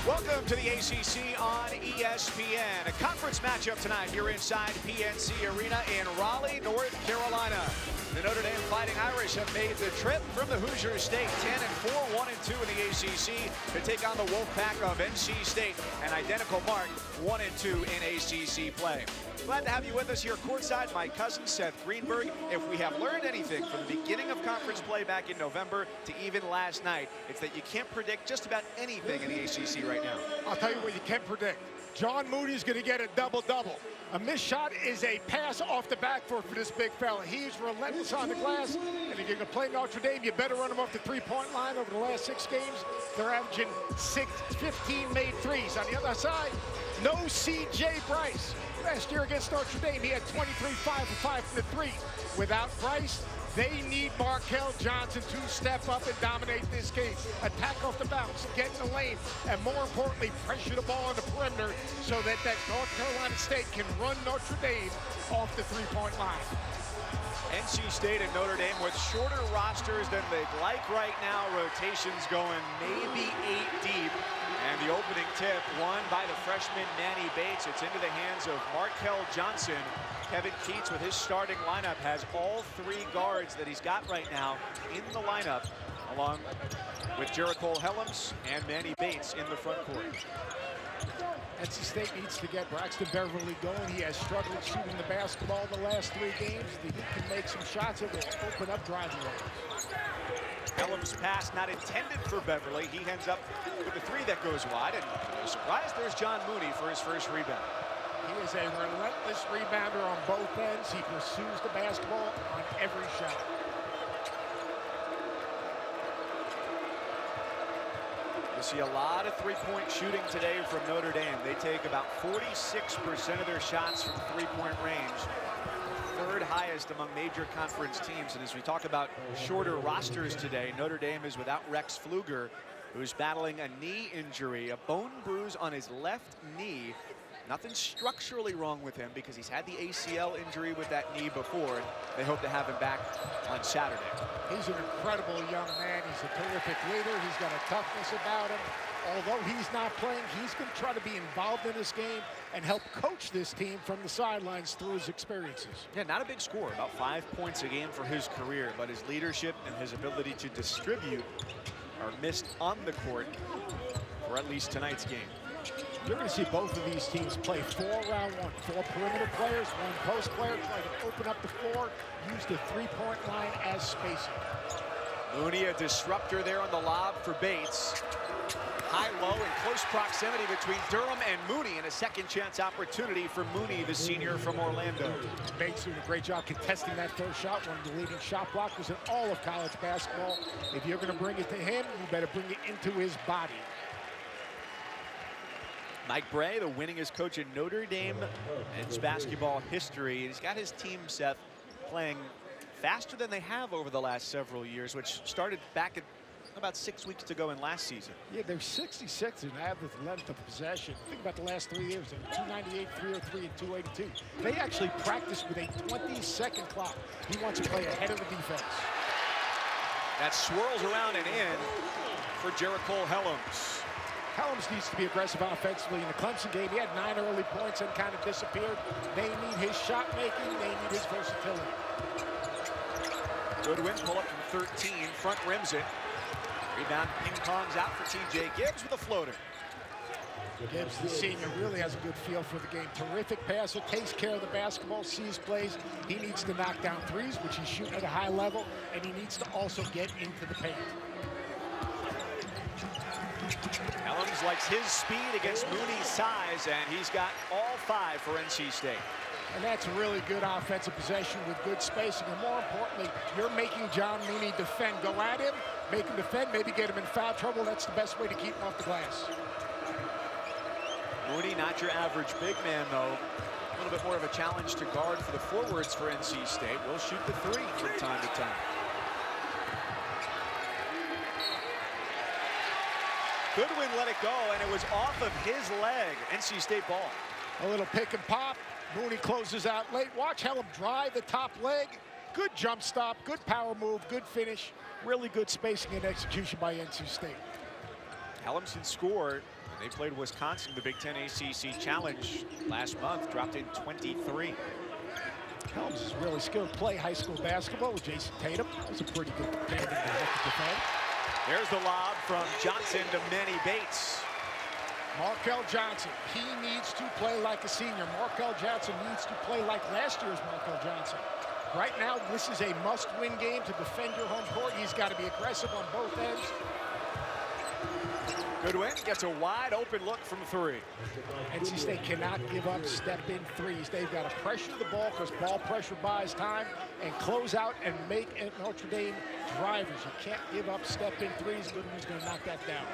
Welcome to the ACC on ESPN. A conference matchup tonight here inside PNC Arena in Raleigh, North Carolina. The Notre Dame Fighting Irish have made the trip from the Hoosier State, 10-4, 1-2 in the ACC, to take on the Wolfpack of NC State, an identical mark, 1-2 in ACC play. Glad to have you with us here courtside. My cousin Seth Greenberg. If we have learned anything from the beginning of conference play back in November to even last night, it's that you can't predict just about anything in the ACC right now. I'll tell you what you can predict. John Moody's going to get a double-double. A missed shot is a pass off the backboard for this big fella. He's relentless on the glass, and if you're going to play Notre Dame, you better run him off the three-point line. Over the last 6 games, they're averaging 15 made threes. On the other side, no C.J. Bryce. Last year against Notre Dame, he had 23, 5 for 5 from the three. Without Bryce, they need Markel Johnson to step up and dominate this game. Attack off the bounce, get in the lane, and more importantly, pressure the ball on the perimeter so that North Carolina State can run Notre Dame off the three-point line. NC State and Notre Dame with shorter rosters than they'd like right now. Rotations going maybe 8 deep. And the opening tip won by the freshman Manny Bates. It's into the hands of Markel Johnson. Kevin Keats with his starting lineup has all 3 guards that he's got right now in the lineup, along with Jericho Helms and Manny Bates in the front court. NC State needs to get Braxton Beverly going. He has struggled shooting the basketball the last 3 games. He can make some shots that will open up driving lanes. Helms' pass not intended for Beverly. He ends up with the 3 that goes wide, and no surprise, there's John Mooney for his first rebound. He is a relentless rebounder on both ends. He pursues the basketball on every shot. You see a lot of three-point shooting today from Notre Dame. They take about 46% of their shots from three-point range. 3rd highest among major conference teams. And as we talk about shorter rosters today, Notre Dame is without Rex Pfluger, who's battling a knee injury, a bone bruise on his left knee. Nothing structurally wrong with him because he's had the ACL injury with that knee before. They hope to have him back on Saturday. He's an incredible young man. He's a terrific leader. He's got a toughness about him. Although he's not playing, he's going to try to be involved in this game and help coach this team from the sidelines through his experiences. Yeah, not a big score, about 5 points a game for his career, but his leadership and his ability to distribute are missed on the court for at least tonight's game. You're going to see both of these teams play 4 round 1. 4 perimeter players, 1 post player, trying to open up the floor, use the three-point line as spacing. Mooney, a disruptor there on the lob for Bates. High-low in close proximity between Durham and Mooney, and a second chance opportunity for Mooney, the senior from Orlando. Bates doing a great job contesting that first shot, one of the leading shot blockers in all of college basketball. If you're going to bring it to him, you better bring it into his body. Mike Bray, the winningest coach in Notre Dame in its basketball history. He's got his team, Seth, playing faster than they have over the last several years, which started back at about 6 weeks to go in last season. Yeah, they're 66 in average length of possession. Think about the last 3 years. They're 298, 303, and 282. They actually practice with a 20-second clock. He wants to play ahead of the defense. That swirls around and in for Jericho Helms. Helms needs to be aggressive offensively. In the Clemson game, he had 9 early points and kind of disappeared. They need his shot making. They need his versatility. Goodwin pull up from 13, front rims it. Rebound ping-pongs out for T.J. Gibbs with a floater. Gibbs, the senior, really has a good feel for the game. Terrific passer, takes care of the basketball, sees plays. He needs to knock down threes, which he's shooting at a high level, and he needs to also get into the paint. Helms likes his speed against Mooney's size, and he's got all 5 for NC State. And that's a really good offensive possession with good spacing. And more importantly, you're making John Mooney defend. Go at him, make him defend, maybe get him in foul trouble. That's the best way to keep him off the glass. Mooney, not your average big man, though. A little bit more of a challenge to guard for the forwards for NC State. Will shoot the 3 from time to time. Goodwin let it go, and it was off of his leg. NC State ball. A little pick and pop. Mooney closes out late. Watch Helm drive the top leg. Good jump stop, good power move, good finish. Really good spacing and execution by NC State. Helmson scored. They played Wisconsin, the Big Ten ACC Challenge last month, dropped in 23. Helms is really skilled. Play high school basketball with Jason Tatum. That's a pretty good tandem to have to defend. There's the lob from Johnson to Manny Bates. Markel Johnson, he needs to play like a senior. Markel Johnson needs to play like last year's Markel Johnson. Right now, this is a must-win game to defend your home court. He's got to be aggressive on both ends. Goodwin gets a wide open look from three. NC State cannot give up step-in threes. They've got to pressure the ball because ball pressure buys time and close out and make Notre Dame drivers. You can't give up step-in threes. Goodwin's going to knock that down.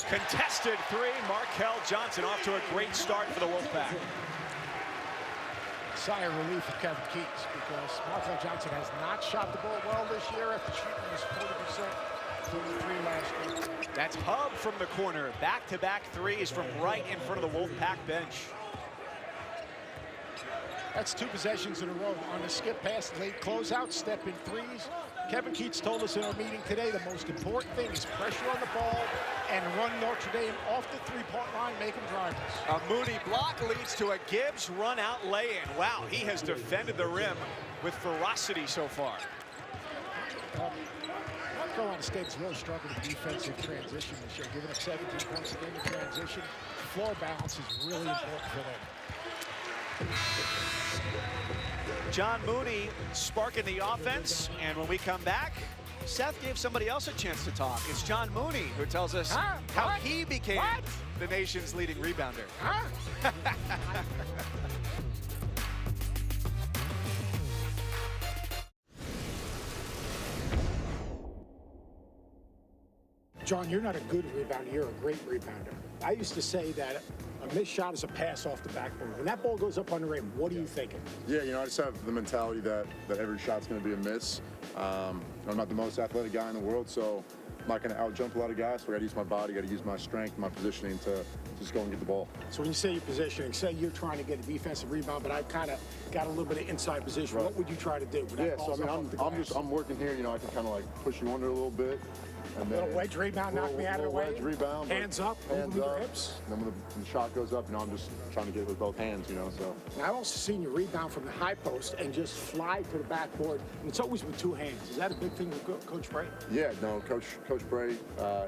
Contested three. Markel Johnson off to a great start for the Wolfpack. Sigh of relief for Kevin Keats because Markel Johnson has not shot the ball well this year after shooting his 40%. 33 last year. That's Hub from the corner. Back-to-back threes from right in front of the Wolfpack bench. That's 2 possessions in a row. On the skip pass, late closeout, step-in threes. Kevin Keats told us in our meeting today the most important thing is pressure on the ball and run Notre Dame off the three-point line, make them drivers. A Mooney block leads to a Gibbs run-out lay-in. Wow, he has defended the rim with ferocity so far. Carolina State's really struggling with defensive transition this year, giving up 17 points a game in transition. Floor balance is really important for them. John Mooney sparking the offense, and when we come back, Seth gave somebody else a chance to talk. It's John Mooney who tells us how he became the nation's leading rebounder. John, you're not a good rebounder, you're a great rebounder. I used to say that a missed shot is a pass off the backboard. When that ball goes up on the rim, what are you thinking? Yeah, I just have the mentality that every shot's going to be a miss. I'm not the most athletic guy in the world, so I'm not going to out-jump a lot of guys, so I got to use my body, got to use my strength, my positioning to just go and get the ball. So when you say your positioning, say you're trying to get a defensive rebound, but I've kind of got a little bit of inside position. Right. What would you try to do? Yeah, so I'm working here, I can kind of like push you under a little bit. And then a little wedge rebound, knock me out of the way. Wedge rebound. Hands up, hands with up. your hips. And then when the shot goes up, I'm just trying to get it with both hands, so. Now, I've also seen you rebound from the high post and just fly to the backboard. And it's always with 2 hands. Is that a big thing with Coach Bray? Yeah, no, Coach Bray,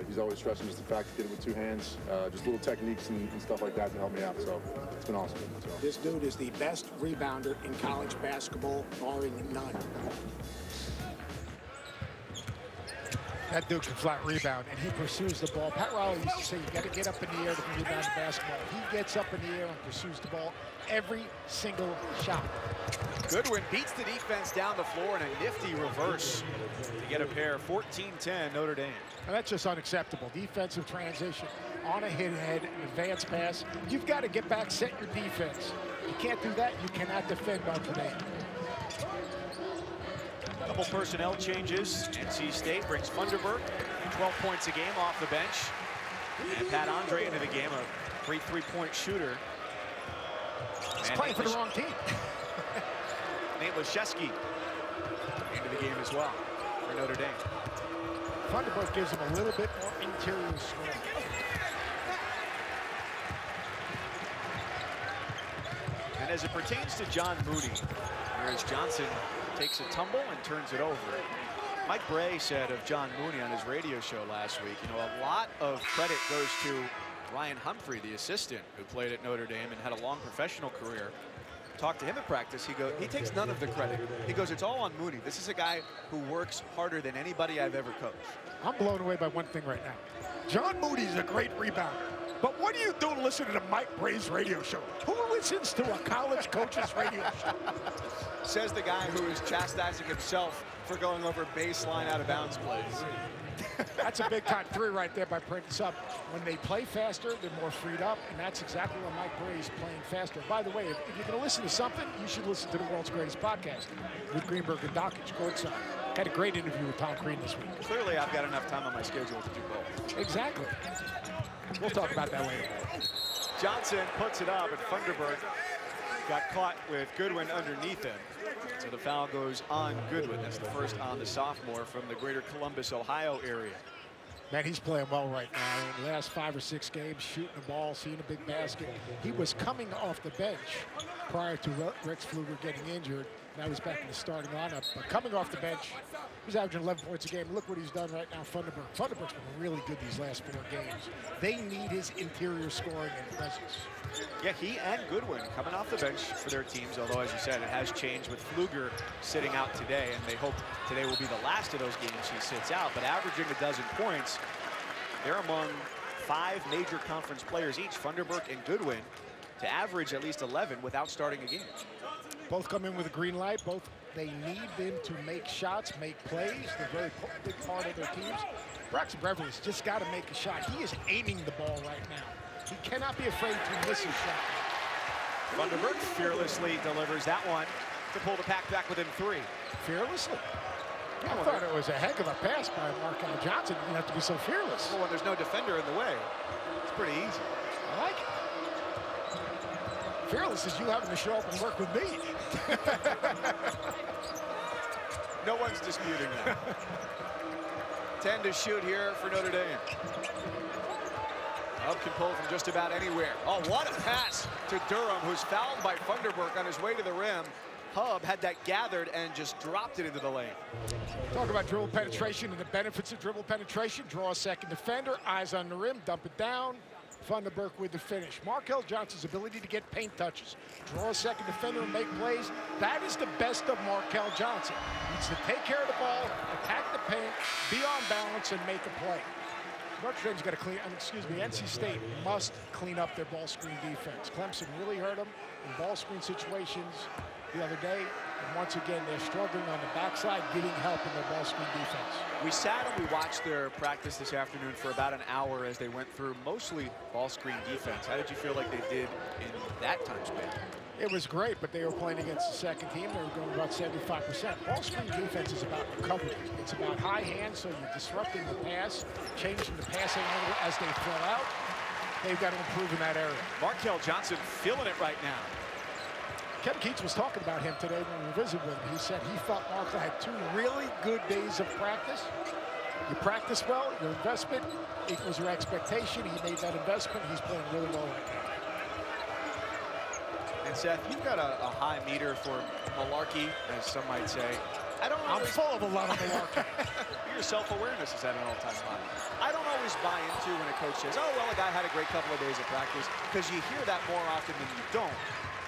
he's always stressing just the fact to get it with 2 hands, just little techniques and stuff like that to help me out. So it's been awesome. So. This dude is the best rebounder in college basketball, barring none. That dude can flat rebound, and he pursues the ball. Pat Raleigh used to say you got to get up in the air to rebound the basketball. He gets up in the air and pursues the ball every single shot. Goodwin beats the defense down the floor in a nifty reverse to get a pair. 14-10 Notre Dame. And that's just unacceptable. Defensive transition on a hit ahead, an advance pass. You've got to get back, set your defense. You can't do that, you cannot defend Notre Dame. Couple personnel changes. NC State brings Funderburk, 12 points a game off the bench. And Pat Andre into the game, a great 3-point shooter. He's playing for the wrong team. Nate Leshesky into the game as well for Notre Dame. Funderburk gives him a little bit more interior scoring. And as it pertains to John Mooney, whereas Johnson takes a tumble and turns it over. Mike Bray said of John Mooney on his radio show last week, a lot of credit goes to Ryan Humphrey, the assistant who played at Notre Dame and had a long professional career. Talked to him at practice. He takes none of the credit. He goes, it's all on Mooney. This is a guy who works harder than anybody I've ever coached. I'm blown away by one thing right now. John Mooney's a great rebounder. But what do you do listening to Mike Bray's radio show? Who listens to a college coach's radio show? Says the guy who is chastising himself for going over baseline out of bounds plays. That's a big time 3 right there by Prentice Up. When they play faster, they're more freed up, and that's exactly why Mike Bray is playing faster. By the way, if you're going to listen to something, you should listen to the world's greatest podcast with Greenberg and Dockage courtside. Had a great interview with Tom Crean this week. Clearly, I've got enough time on my schedule to do both. Exactly. We'll talk about that later. Johnson puts it up, and Funderburk got caught with Goodwin underneath him. So the foul goes on Goodwin. That's the first on the sophomore from the greater Columbus, Ohio area. Man, he's playing well right now. In the last 5 or 6 games, shooting the ball, seeing a big basket. He was coming off the bench prior to Rex Pfluger getting injured. Now he's back in the starting lineup. But coming off the bench, he's averaging 11 points a game. Look what he's done right now, Funderburk. Funderburk's been really good these last 4 games. They need his interior scoring and presence. Yeah, he and Goodwin coming off the bench for their teams, although, as you said, it has changed with Pfluger sitting out today, and they hope today will be the last of those games he sits out. But averaging a dozen points, they're among 5 major conference players each, Funderburk and Goodwin, to average at least 11 without starting a game. Both come in with a green light. Both, they need them to make shots, make plays. They're a very big part of their teams. Braxton Beverly's just got to make a shot. He is aiming the ball right now. He cannot be afraid to miss a shot. Funderburk fearlessly delivers that one to pull the pack back within 3. Fearlessly? I thought it was a heck of a pass by Markel Johnson. You don't have to be so fearless. Well, when there's no defender in the way, it's pretty easy. I like it. Fearless is you having to show up and work with me. No one's disputing that. 10 to shoot here for Notre Dame. Hub can pull from just about anywhere. Oh, what a pass to Durham, who's fouled by Funderburk on his way to the rim. Hub had that gathered and just dropped it into the lane. Talk about dribble penetration and the benefits of dribble penetration. Draw a second defender, eyes on the rim, dump it down. Funderburk with the finish. Markel Johnson's ability to get paint touches, draw a second defender and make plays. That is the best of Markel Johnson. He needs to take care of the ball, attack the paint, be on balance, and make a play. Notre Dame's got to clean, NC State must clean up their ball screen defense. Clemson really hurt them in ball screen situations the other day. And once again, they're struggling on the backside, getting help in their ball screen defense. We sat and we watched their practice this afternoon for about an hour as they went through mostly ball screen defense. How did you feel like they did in that time span? It was great, but they were playing against the second team. They were going about 75%. Ball screen defense is about recovery. It's about high hands, so you're disrupting the pass, changing the passing angle as they fill out. They've got to improve in that area. Markel Johnson feeling it right now. Kevin Keats was talking about him today when we visited with him. He said he felt Markel had 2 really good days of practice. You practice well, your investment equals your expectation. He made that investment. He's playing really well right now. And Seth, you've got a high meter for malarkey, as some might say. I'm full of a lot of malarkey. Your self-awareness is at an all-time high. I don't always buy into when a coach says, oh, well, a guy had a great couple of days of practice, because you hear that more often than you don't.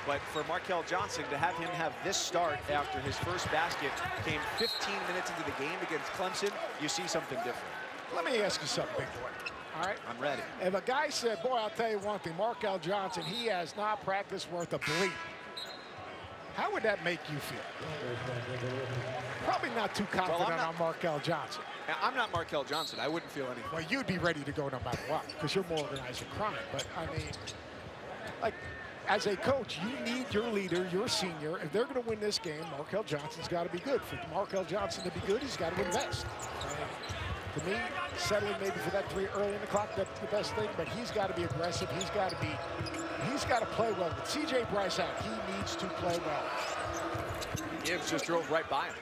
But for Markel Johnson to have him have this start after his first basket came 15 minutes into the game against Clemson, you see something different. Let me ask you something, big boy. All right? I'm ready. If a guy said, boy, I'll tell you one thing, Markel Johnson, he has not practiced worth a bleep. How would that make you feel? Probably not too confident on Markel Johnson. I'm not Markel Johnson. I wouldn't feel anything. Well, you'd be ready to go no matter what, because you're more organized than crime. But, I mean, like, as a coach, you need your leader, your senior. If they're going to win this game, Markel Johnson's got to be good. For Markel Johnson to be good, he's got to invest. To me, settling maybe for that 3 early in the clock, that's the best thing, but he's got to be aggressive. He's got to play well. With C.J. Bryce out, he needs to play well. Gibbs just drove right by him.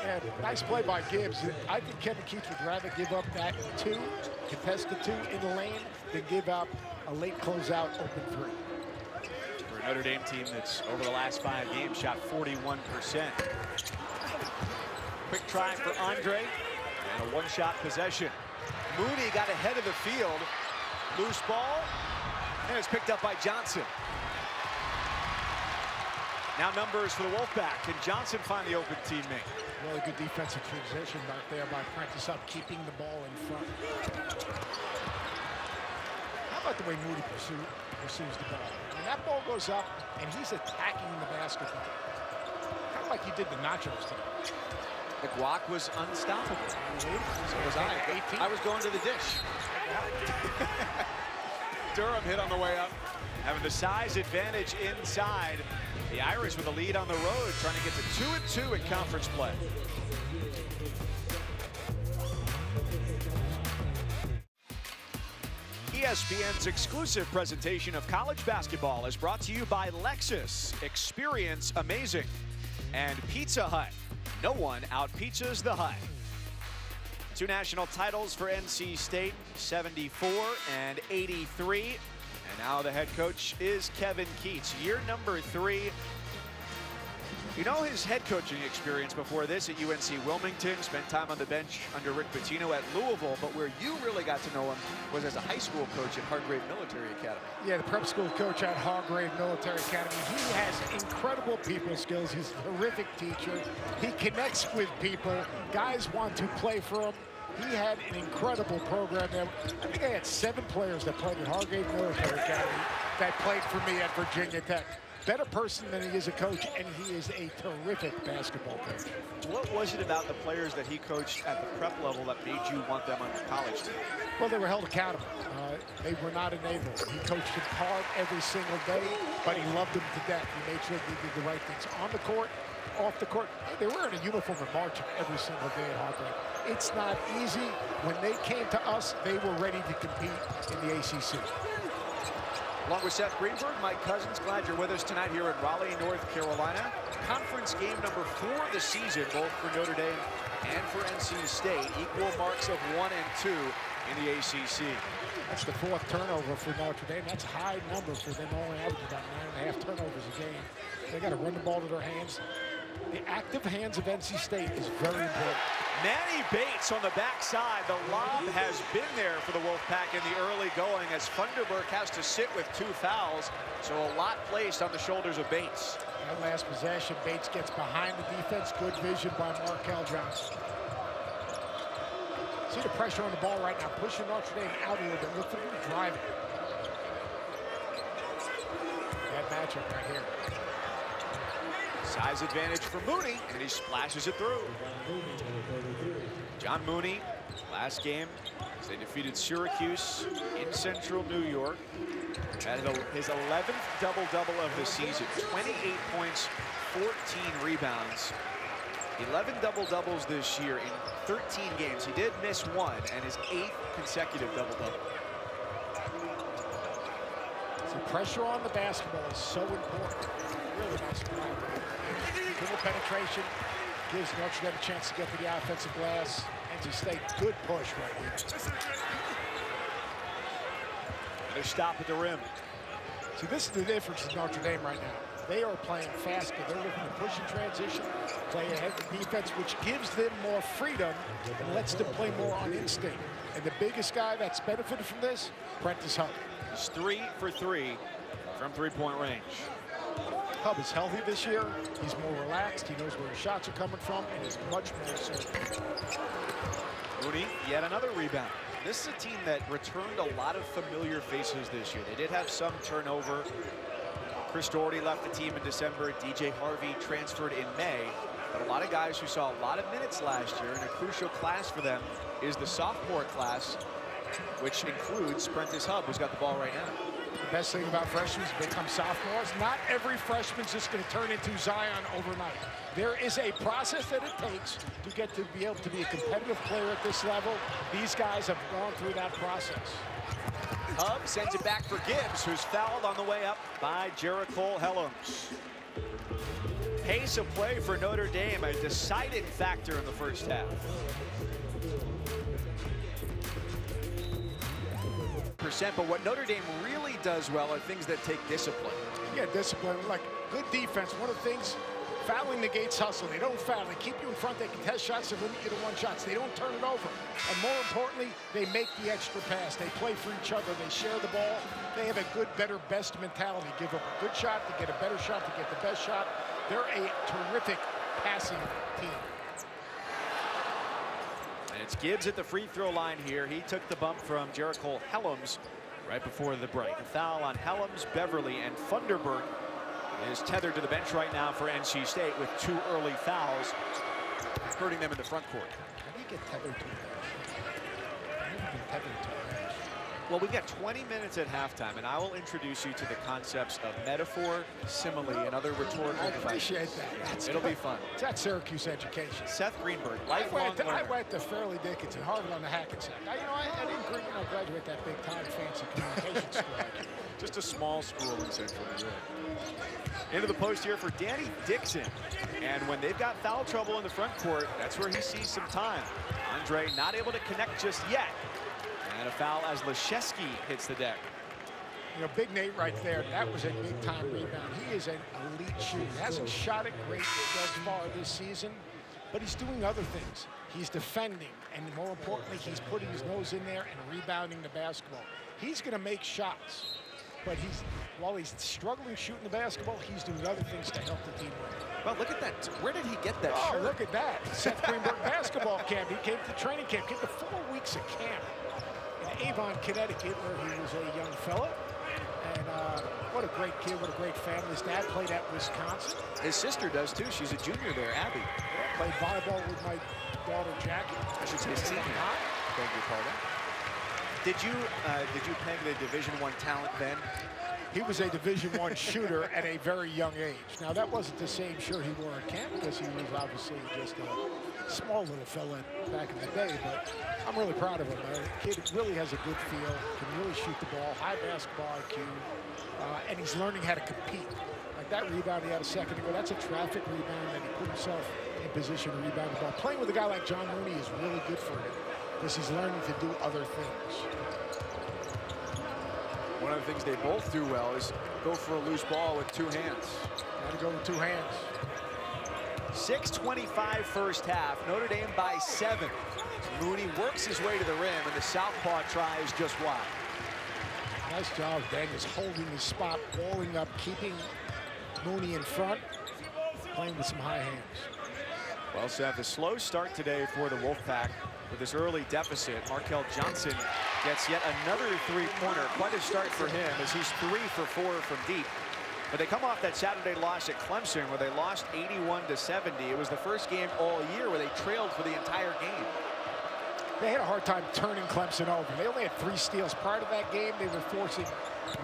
And nice play by Gibbs. I think Kevin Keats would rather give up that 2, contest the 2 in the lane, than give up a late closeout open 3. For a Notre Dame team that's over the last 5 games shot 41%. Quick try for Andre. And a one-shot possession. Moody got ahead of the field. Loose ball. And it's picked up by Johnson. Now numbers for the Wolfpack. Can Johnson find the open teammate? Really good defensive transition back there by Prentice up, keeping the ball in front. How about the way Moody pursues the ball? When that ball goes up and he's attacking the basketball. Kind of like he did the nachos today. The guac was unstoppable. So was I. I was going to the dish. Durham hit on the way up, having the size advantage inside. The Irish with a lead on the road, trying to get to 2-2 in conference play. ESPN's exclusive presentation of college basketball is brought to you by Lexus. Experience amazing. And Pizza Hut. No one out-pizzas the Hut. Two national titles for NC State, 74 and 83. And now the head coach is Kevin Keats. Year number 3. You know his head coaching experience before this at UNC Wilmington, spent time on the bench under Rick Pitino at Louisville, but where you really got to know him was as a high school coach at Hargrave Military Academy. Yeah, the prep school coach at Hargrave Military Academy. He has incredible people skills. He's a terrific teacher. He connects with people. Guys want to play for him. He had an incredible program there. I think I had 7 players that played at Hargrave Military Academy that played for me at Virginia Tech. Better person than he is a coach, and he is a terrific basketball coach. What was it about the players that he coached at the prep level that made you want them on your college team? Well, they were held accountable. They were not enabled. He coached them hard every single day, but he loved them to death. He made sure they did the right things on the court, off the court. They were in a uniform and marching every single day at Hargrave. It's not easy. When they came to us, they were ready to compete in the ACC. Along with Seth Greenberg, Mike Cousins, glad you're with us tonight here in Raleigh, North Carolina. Conference game number 4 of the season, both for Notre Dame and for NC State. Equal marks of 1 and 2 in the ACC. That's the 4th turnover for Notre Dame. That's a high number for them, only averaging about 9.5 turnovers a game. They got to run the ball to their hands. The active hands of NC State is very important. Manny Bates on the backside. The lob has been there for the Wolfpack in the early going as Funderburk has to sit with 2 fouls. So a lot placed on the shoulders of Bates. That last possession, Bates gets behind the defense. Good vision by Markel Johnson. See the pressure on the ball right now, pushing Notre Dame out a little bit. Look for them to drive it. That matchup right here. Size advantage for Mooney, and he splashes it through. John Mooney, last game, as they defeated Syracuse in Central New York. Had his 11th double-double of the season, 28 points, 14 rebounds. 11 double-doubles this year in 13 games. He did miss 1, and his 8th consecutive double-double. So pressure on the basketball is so important. Really nice play. Dribble penetration gives Notre Dame a chance to get to the offensive glass. NC State, good push right here. Another stop at the rim. See, this is the difference in Notre Dame right now. They are playing faster. They're looking to push in transition, play ahead of the defense, which gives them more freedom and lets them play more on instinct. And the biggest guy that's benefited from this, Prentice Hub. He's 3 for 3 from 3-point range. Hub is healthy this year. He's more relaxed. He knows where the shots are coming from, and is much more assertive. Mooney, yet another rebound. This is a team that returned a lot of familiar faces this year. They did have some turnover. Chris Doherty left the team in December. DJ Harvey transferred in May. But a lot of guys who saw a lot of minutes last year, and a crucial class for them is the sophomore class, which includes Prentice Hub, who's got the ball right now. The best thing about freshmen is they become sophomores. Not every freshman's just going to turn into Zion overnight. There is a process that it takes to get to be able to be a competitive player at this level. These guys have gone through that process. Hub sends it back for Gibbs, who's fouled on the way up by Jericole Helms. Pace of play for Notre Dame, a decided factor in the first half. But what Notre Dame really does well are things that take discipline. Yeah, discipline, like good defense. One of the things, fouling negates hustle. They don't foul. They keep you in front. They contest shots and limit you to 1 shots. They don't turn it over. And more importantly, they make the extra pass. They play for each other. They share the ball. They have a good, better, best mentality. Give up a good shot to get a better shot to get the best shot. They're a terrific passing team. And it's Gibbs at the free throw line here. He took the bump from Jericole Helms right before the break. A foul on Helms, Beverly, and Funderburk is tethered to the bench right now for NC State with 2 early fouls, hurting them in the front court. How do you get tethered to the bench? How do you get tethered to the bench? Well, we've got 20 minutes at halftime, and I will introduce you to the concepts of metaphor, simile, and other rhetorical I devices. appreciate that. It'll be fun. It's at Syracuse education. Seth Greenberg, I lifelong went learner. to Fairleigh Dickinson, Harvard on the Hackensack. I didn't graduate that big time fancy communications school. Just a small school in Central New York. Into the post here for Danny Dixon. And when they've got foul trouble in the front court, that's where he sees some time. Andre not able to connect just yet. And a foul as Leszewski hits the deck. You know, Big Nate right there, that was a big-time rebound. He is an elite shooter. Hasn't shot it great thus far this season, but he's doing other things. He's defending, and more importantly, he's putting his nose in there and rebounding the basketball. He's going to make shots, but while he's struggling shooting the basketball, he's doing other things to help the team win. Well, look at that. Where did he get that shirt? Look at that. Seth Greenberg basketball camp. He came to training camp, came to 4 weeks of camp in Avon, Connecticut, where he was a young fella. And what a great kid, what a great family. His dad played at Wisconsin. His sister does too. She's a junior there, Abby. Played volleyball with my daughter Jackie. I should say senior. Beg your pardon. Did you peg the Division I talent then? He was a Division I shooter at a very young age. Now that wasn't the same shirt he wore at camp because he was obviously just a small little fella back in the day, but I'm really proud of him. The kid really has a good feel, can really shoot the ball, high basketball IQ, and he's learning how to compete. Like that rebound he had a second ago, that's a traffic rebound, and he put himself in position to rebound the ball. Playing with a guy like John Mooney is really good for him because he's learning to do other things. One of the things they both do well is go for a loose ball with 2 hands. Got to go with 2 hands. 6:25 first half. Notre Dame by 7. Mooney works his way to the rim, and the southpaw tries just wide. Nice job, Daniels holding his spot, walling up, keeping Mooney in front, playing with some high hands. Well, Seth, a slow start today for the Wolfpack with this early deficit. Markel Johnson gets yet another 3-pointer. Quite a start for him as he's 3 for 4 from deep. But they come off that Saturday loss at Clemson where they lost 81-70. It was the first game all year where they trailed for the entire game. They had a hard time turning Clemson over. They only had 3 steals. Prior to that game, they were forcing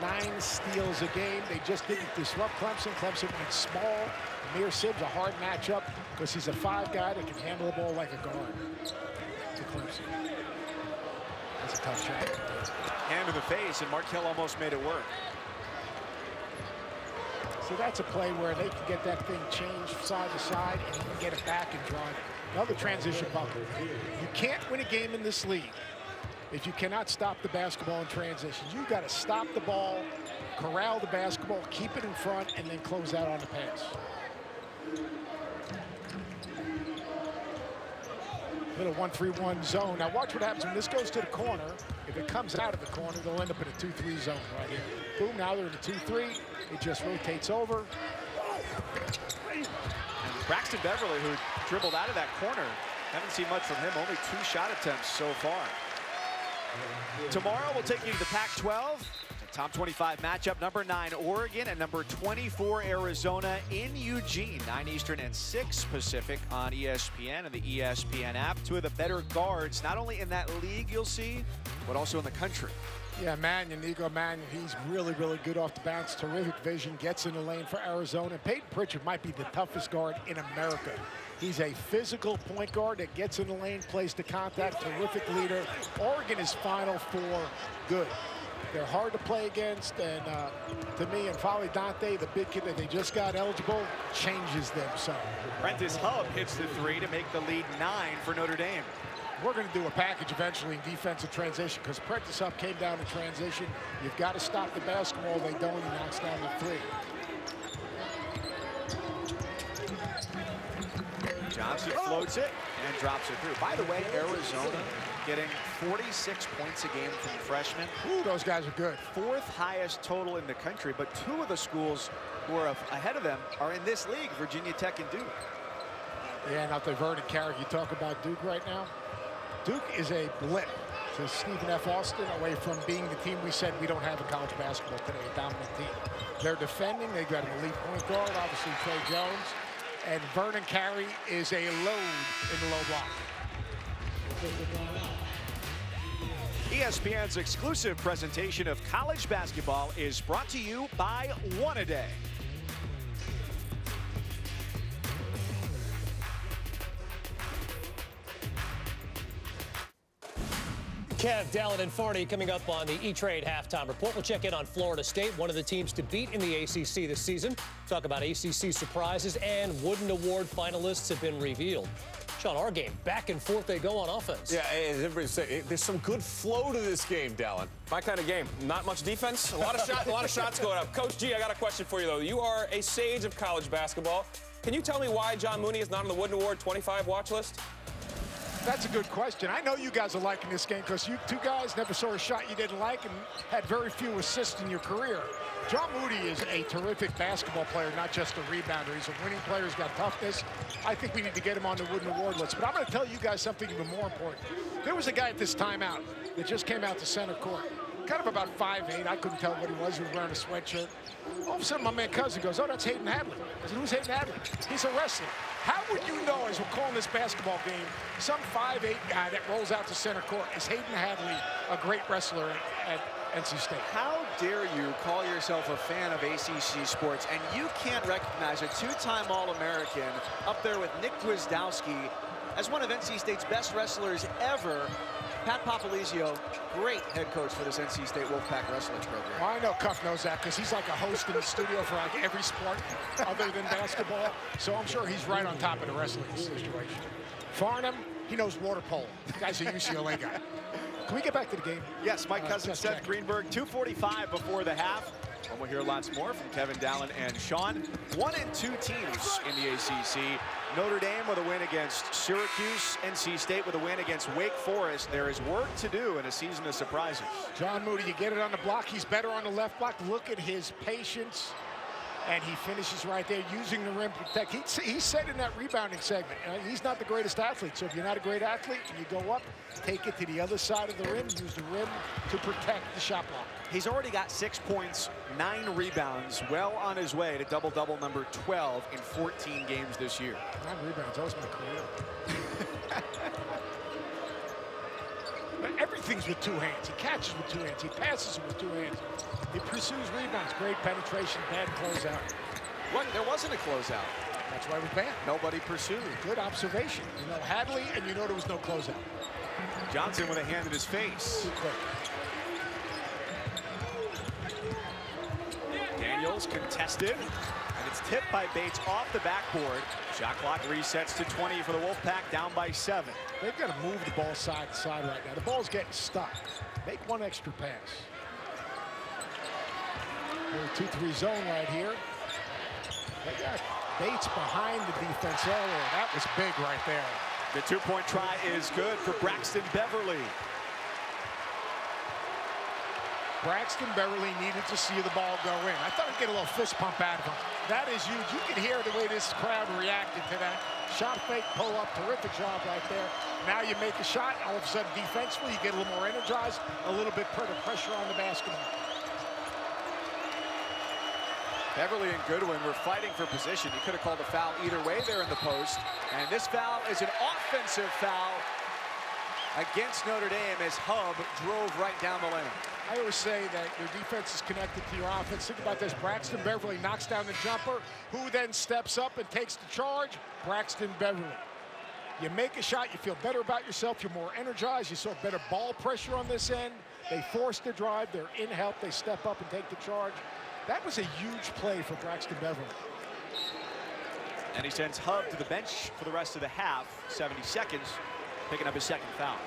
9 steals a game. They just didn't disrupt Clemson. Clemson went small. Amir Sibbs, a hard matchup because he's a 5 guy that can handle the ball like a guard. To Clemson. That's a tough shot. Hand to the face, and Markel almost made it work. So that's a play where they can get that thing changed side to side, and you can get it back and drive. Another transition bucket. You can't win a game in this league if you cannot stop the basketball in transition. You've got to stop the ball, corral the basketball, keep it in front, and then close out on the pass. Little 1-3-1 zone. Now watch what happens when this goes to the corner. If it comes out of the corner, they'll end up in a 2-3 zone right here. Boom, now they're in the 2-3. It just rotates over. And Braxton Beverly, who dribbled out of that corner, haven't seen much from him. Only 2 shot attempts so far. Tomorrow we'll take you to the Pac-12. Top 25 matchup, number 9 Oregon and number 24 Arizona in Eugene, 9 Eastern and 6 Pacific on ESPN and the ESPN app. 2 of the better guards, not only in that league you'll see, but also in the country. Yeah, Mannion, Nico Mannion, he's really, really good off the bounce. Terrific vision, gets in the lane for Arizona. Peyton Pritchard might be the toughest guard in America. He's a physical point guard that gets in the lane, plays the contact, terrific leader. Oregon is Final Four good. They're hard to play against, and to me, and Folly Dante, the big kid that they just got eligible, changes them some. Prentice Hub hits the 3 to make the lead 9 for Notre Dame. We're going to do a package eventually in defensive transition because Prentice Hub came down in transition. You've got to stop the basketball. They don't. He knocks down the 3. Johnson floats it and drops it through. By the way, Arizona getting 46 points a game from freshmen. Ooh, those guys are good. 4th highest total in the country, but 2 of the schools who are ahead of them are in this league, Virginia Tech and Duke. Yeah, not the Vernon Carrick. You talk about Duke right now. Duke is a blip to Stephen F. Austin away from being the team we said we don't have in college basketball today, a dominant team. They're defending. They've got an elite point guard, obviously Trey Jones. And Vernon Carey is a load in the low block. ESPN's exclusive presentation of college basketball is brought to you by One-A-Day. Kev, Dallin, and Farney coming up on the E-Trade halftime report. We'll check in on Florida State, one of the teams to beat in the ACC this season. Talk about ACC surprises, and Wooden Award finalists have been revealed. Sean, our game, back and forth they go on offense. Yeah, as everybody say, there's some good flow to this game, Dallin. My kind of game. Not much defense, a lot of shots going up. Coach G, I got a question for you, though. You are a sage of college basketball. Can you tell me why John Mooney is not on the Wooden Award 25 watch list? That's a good question. I know you guys are liking this game because you two guys never saw a shot you didn't like and had very few assists in your career. John Moody is a terrific basketball player, not just a rebounder. He's a winning player. He's got toughness. I think we need to get him on the Wooden Award list. But I'm going to tell you guys something even more important. There was a guy at this timeout that just came out to center court, kind of about 5'8". I couldn't tell what he was. He was wearing a sweatshirt. All of a sudden, my man Cousin goes, "Oh, that's Hayden Hadley." I said, "Who's Hayden Hadley?" He's a wrestler. How would you know, as we're calling this basketball game, some 5'8" guy that rolls out to center court is Hayden Hadley, a great wrestler at NC State? How dare you call yourself a fan of ACC sports and you can't recognize a two-time All-American up there with Nick Gwizdowski as one of NC State's best wrestlers ever. Pat Popolizio, great head coach for this NC State Wolfpack wrestling program. Well, I know Cuff knows that because he's like a host in the studio for like every sport other than basketball. So I'm sure he's right on top of the wrestling situation. Farnham, he knows water polo. The guy's a UCLA guy. Can we get back to the game? Yes, my cousin Seth Greenberg, 2:45 before the half. And we'll hear lots more from Kevin, Dallin, and Sean. 1 and 2 teams in the ACC. Notre Dame with a win against Syracuse. NC State with a win against Wake Forest. There is work to do in a season of surprises. John Moody, you get it on the block. He's better on the left block. Look at his patience. And he finishes right there using the rim to protect. He said in that rebounding segment, he's not the greatest athlete. So if you're not a great athlete and you go up, take it to the other side of the rim, use the rim to protect the shot block. He's already got 6 points, 9 rebounds, well on his way to double-double number 12 in 14 games this year. 9 rebounds, that was my career. Everything's with 2 hands. He catches with 2 hands. He passes with 2 hands. He pursues rebounds. Great penetration, bad closeout. What? There wasn't a closeout. That's why it was bad. Nobody pursued. Good observation. You know Hadley, and you know there was no closeout. Johnson with a hand in his face. Too quick. Daniels contested, and it's tipped by Bates off the backboard. Shot clock resets to 20 for the Wolfpack, down by 7. They've got to move the ball side to side right now. The ball's getting stuck. Make one extra pass. 2-3 zone right here. They got Bates behind the defense. Oh, that was big right there. The 2-point try is good for Braxton Beverly. Braxton Beverly needed to see the ball go in. I thought he'd get a little fist pump out of him. That is huge. You can hear the way this crowd reacted to that. Shot fake, pull up, terrific job right there. Now you make a shot, all of a sudden defensively, you get a little more energized, a little bit of pressure on the basketball. Beverly and Goodwin were fighting for position. You could have called a foul either way there in the post. And this foul is an offensive foul against Notre Dame as Hub drove right down the lane. I always say that your defense is connected to your offense. Think about this. Braxton Beverly knocks down the jumper. Who then steps up and takes the charge? Braxton Beverly. You make a shot, you feel better about yourself, you're more energized, you saw better ball pressure on this end. They force the drive, they're in help, they step up and take the charge. That was a huge play for Braxton Beverly. And he sends Hub to the bench for the rest of the half, 70 seconds, picking up his second foul.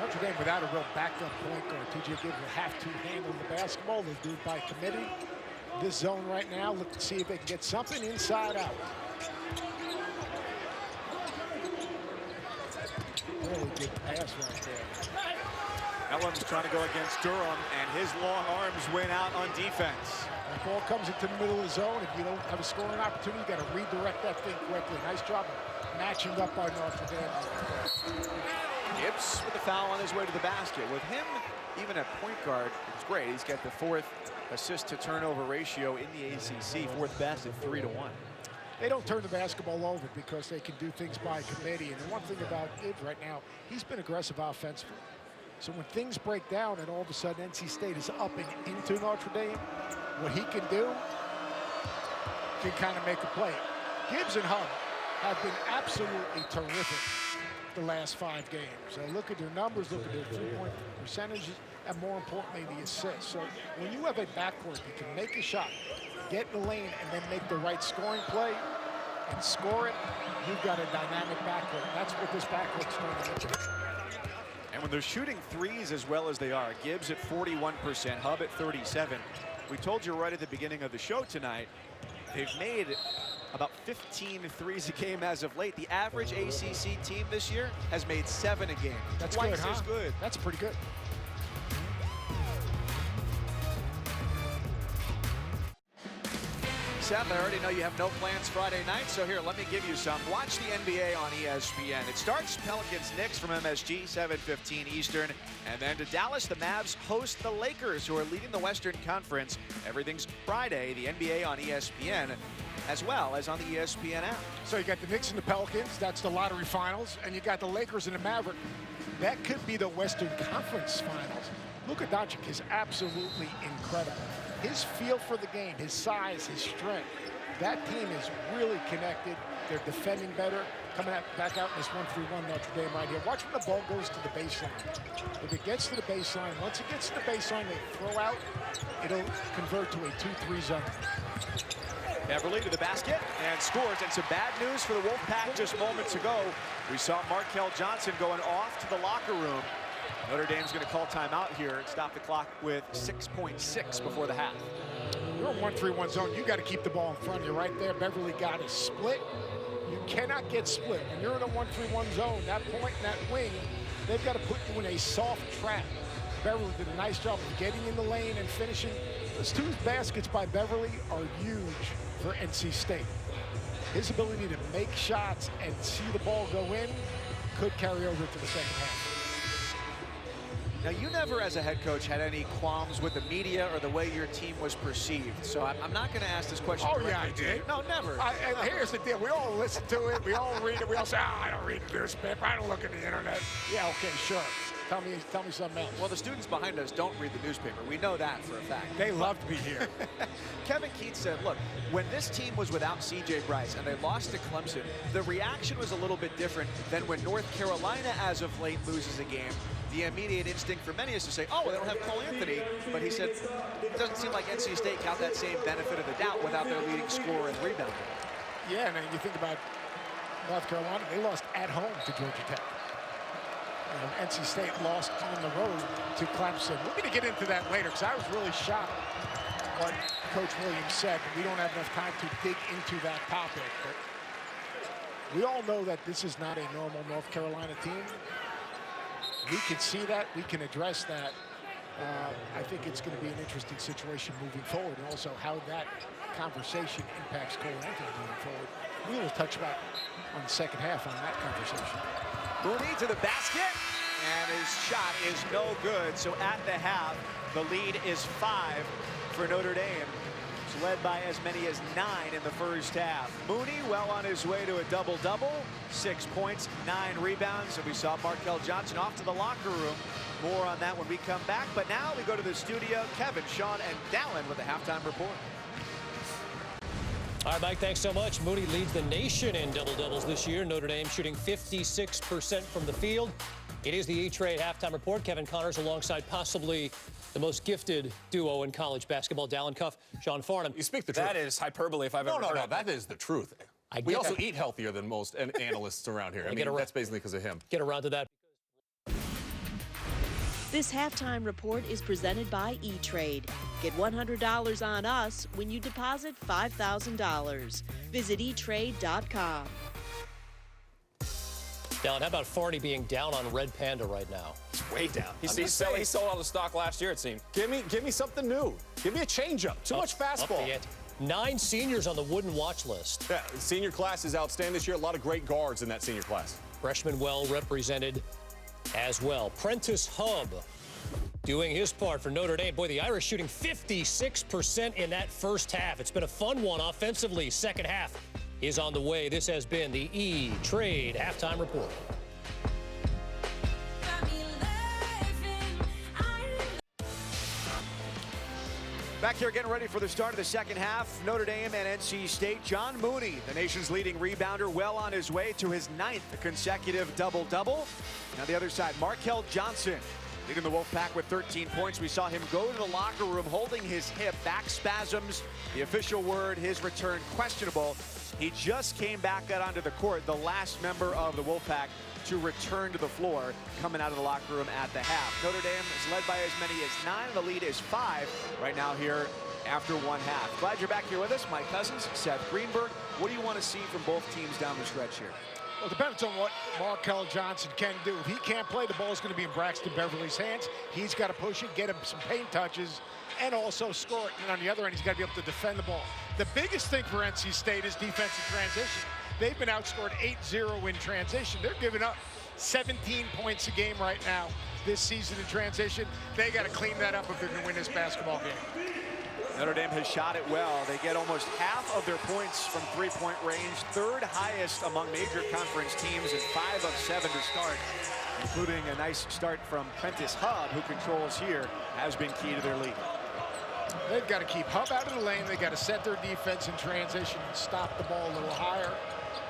Notre Dame without a real backup point guard. TJ Gibbs will have to handle the basketball. They'll do it by committee. This zone right now, look to see if they can get something inside out. Really good pass right there. Ellen's trying to go against Durham, and his long arms win out on defense. The ball comes into the middle of the zone. If you don't have a scoring opportunity, you got to redirect that thing quickly. Nice job of matching up by Notre Dame. Gibbs with the foul on his way to the basket. With him, even at point guard, it's great. He's got the 4th assist to turnover ratio in the ACC, 4th best at 3-1. They don't turn the basketball over because they can do things by committee. And the one thing about Gibbs right now, he's been aggressive offensively. So when things break down and all of a sudden NC State is up and into Notre Dame, what he can do can kind of make a play. Gibbs and Hub have been absolutely terrific the last 5 games. So look at their numbers, look at their three-point percentages, and more importantly, the assists. So when you have a backcourt that can make a shot, get in the lane, and then make the right scoring play and score it, you've got a dynamic backcourt. That's what this backcourt's doing. And when they're shooting threes as well as they are, Gibbs at 41%, Hub at 37. We told you right at the beginning of the show tonight, they've made about 15 threes a game as of late. The average ACC team this year has made 7 a game. That's twice good, huh? as good. That's pretty good. Seth, I already know you have no plans Friday night, so here, let me give you some. Watch the NBA on ESPN. It starts Pelicans-Knicks from MSG, 7:15 Eastern. And then to Dallas, the Mavs host the Lakers, who are leading the Western Conference. Everything's Friday, the NBA on ESPN, as well as on the ESPN app. So you got the Knicks and the Pelicans, that's the lottery finals, and you got the Lakers and the Mavericks. That could be the Western Conference finals. Luka Doncic is absolutely incredible. His feel for the game, his size, his strength, that team is really connected. They're defending better, coming back out in this 1-3-1 Notre Dame right here. Watch when the ball goes to the baseline. If it gets to the baseline, once it gets to the baseline, they throw out, it'll convert to a 2-3 zone. Beverly to the basket and scores. And some bad news for the Wolfpack just moments ago. We saw Markel Johnson going off to the locker room. Notre Dame's going to call timeout here and stop the clock with 6.6 before the half. You're in 1-3-1 zone. You got to keep the ball in front of you right there. Beverly got a split. You cannot get split. When you're in a 1-3-1 zone, that point and that wing, they've got to put you in a soft trap. Beverly did a nice job of getting in the lane and finishing. Those 2 baskets by Beverly are huge for NC State. His ability to make shots and see the ball go in could carry over to the second half. Now, you never, as a head coach, had any qualms with the media or the way your team was perceived. So I'm not going to ask this question Oh, directly yeah, I to you. did. No, never. And here's the deal. We all listen to it. We all read it. We all say, I don't read the newspaper. I don't look at the internet. Yeah, okay, sure. Tell me something else. Well, the students behind us don't read the newspaper. We know that for a fact. They love to be here. Kevin Keats said, look, when this team was without C.J. Bryce and they lost to Clemson, the reaction was a little bit different than when North Carolina, as of late, loses a game. The immediate instinct for many is to say, oh, they don't have Cole Anthony. But he said, it doesn't seem like NC State got that same benefit of the doubt without their leading scorer and rebounder. Yeah, and then you think about North Carolina, they lost at home to Georgia Tech. NC State lost on the road to Clemson. We're going to get into that later because I was really shocked what Coach Williams said. We don't have enough time to dig into that topic. But we all know that this is not a normal North Carolina team. We can see that. We can address that. I think it's going to be an interesting situation moving forward, and also how that conversation impacts Cole Anthony moving forward. We will touch about on the second half on that conversation. Mooney to the basket, and his shot is no good. So at the half, the lead is 5 for Notre Dame. It's led by as many as 9 in the first half. Mooney well on his way to a double-double, 6 points, 9 rebounds, and we saw Markel Johnson off to the locker room. More on that when we come back, but now we go to the studio. Kevin, Sean, and Dallin with the halftime report. All right, Mike, thanks so much. Mooney leads the nation in double-doubles this year. Notre Dame shooting 56% from the field. It is the E-Trade halftime report. Kevin Connors alongside possibly the most gifted duo in college basketball, Dallin Cuff, Sean Farnham. You speak the truth. That is hyperbole if I've ever heard No, it. that is the truth. We also eat healthier than most analysts around here. I mean, that's basically because of him. Get around to that. This halftime report is presented by E-Trade. Get $100 on us when you deposit $5,000. Visit etrade.com. Dallin, how about Farney being down on Red Panda right now? It's way down. He sold all the stock last year, it seemed. Give me something new. Give me a changeup. Too much fastball. 9 seniors on the Wooden watch list. Yeah, the senior class is outstanding this year. A lot of great guards in that senior class. Freshman well represented as well. Prentice Hub doing his part for Notre Dame. Boy, the Irish shooting 56% in that first half. It's been a fun one offensively. Second half is on the way. This has been the E-Trade halftime report. Back here getting ready for the start of the second half. Notre Dame and NC State. John Mooney, the nation's leading rebounder, well on his way to his 9th consecutive double-double. Now the other side, Markel Johnson, leading the Wolfpack with 13 points. We saw him go to the locker room holding his hip, back spasms. The official word, his return questionable. He just came back out onto the court, the last member of the Wolfpack to return to the floor coming out of the locker room at the half. Notre Dame is led by as many as 9. The lead is 5 right now here after one half. Glad you're back here with us. Mike Cousins, Seth Greenberg. What do you want to see from both teams down the stretch here? Well, it depends on what Markel Johnson can do. If he can't play, the ball is going to be in Braxton Beverly's hands. He's got to push it, get him some paint touches, and also score it. And on the other end, he's got to be able to defend the ball. The biggest thing for NC State is defensive transition. They've been outscored 8-0 in transition. They're giving up 17 points a game right now this season in transition. They got to clean that up if they're going to win this basketball game. Notre Dame has shot it well. They get almost half of their points from three-point range, 3rd highest among major conference teams, and 5 of 7 to start, including a nice start from Prentice Hub, who controls here, has been key to their lead. They've got to keep Hub out of the lane. They've got to set their defense in transition and stop the ball a little higher.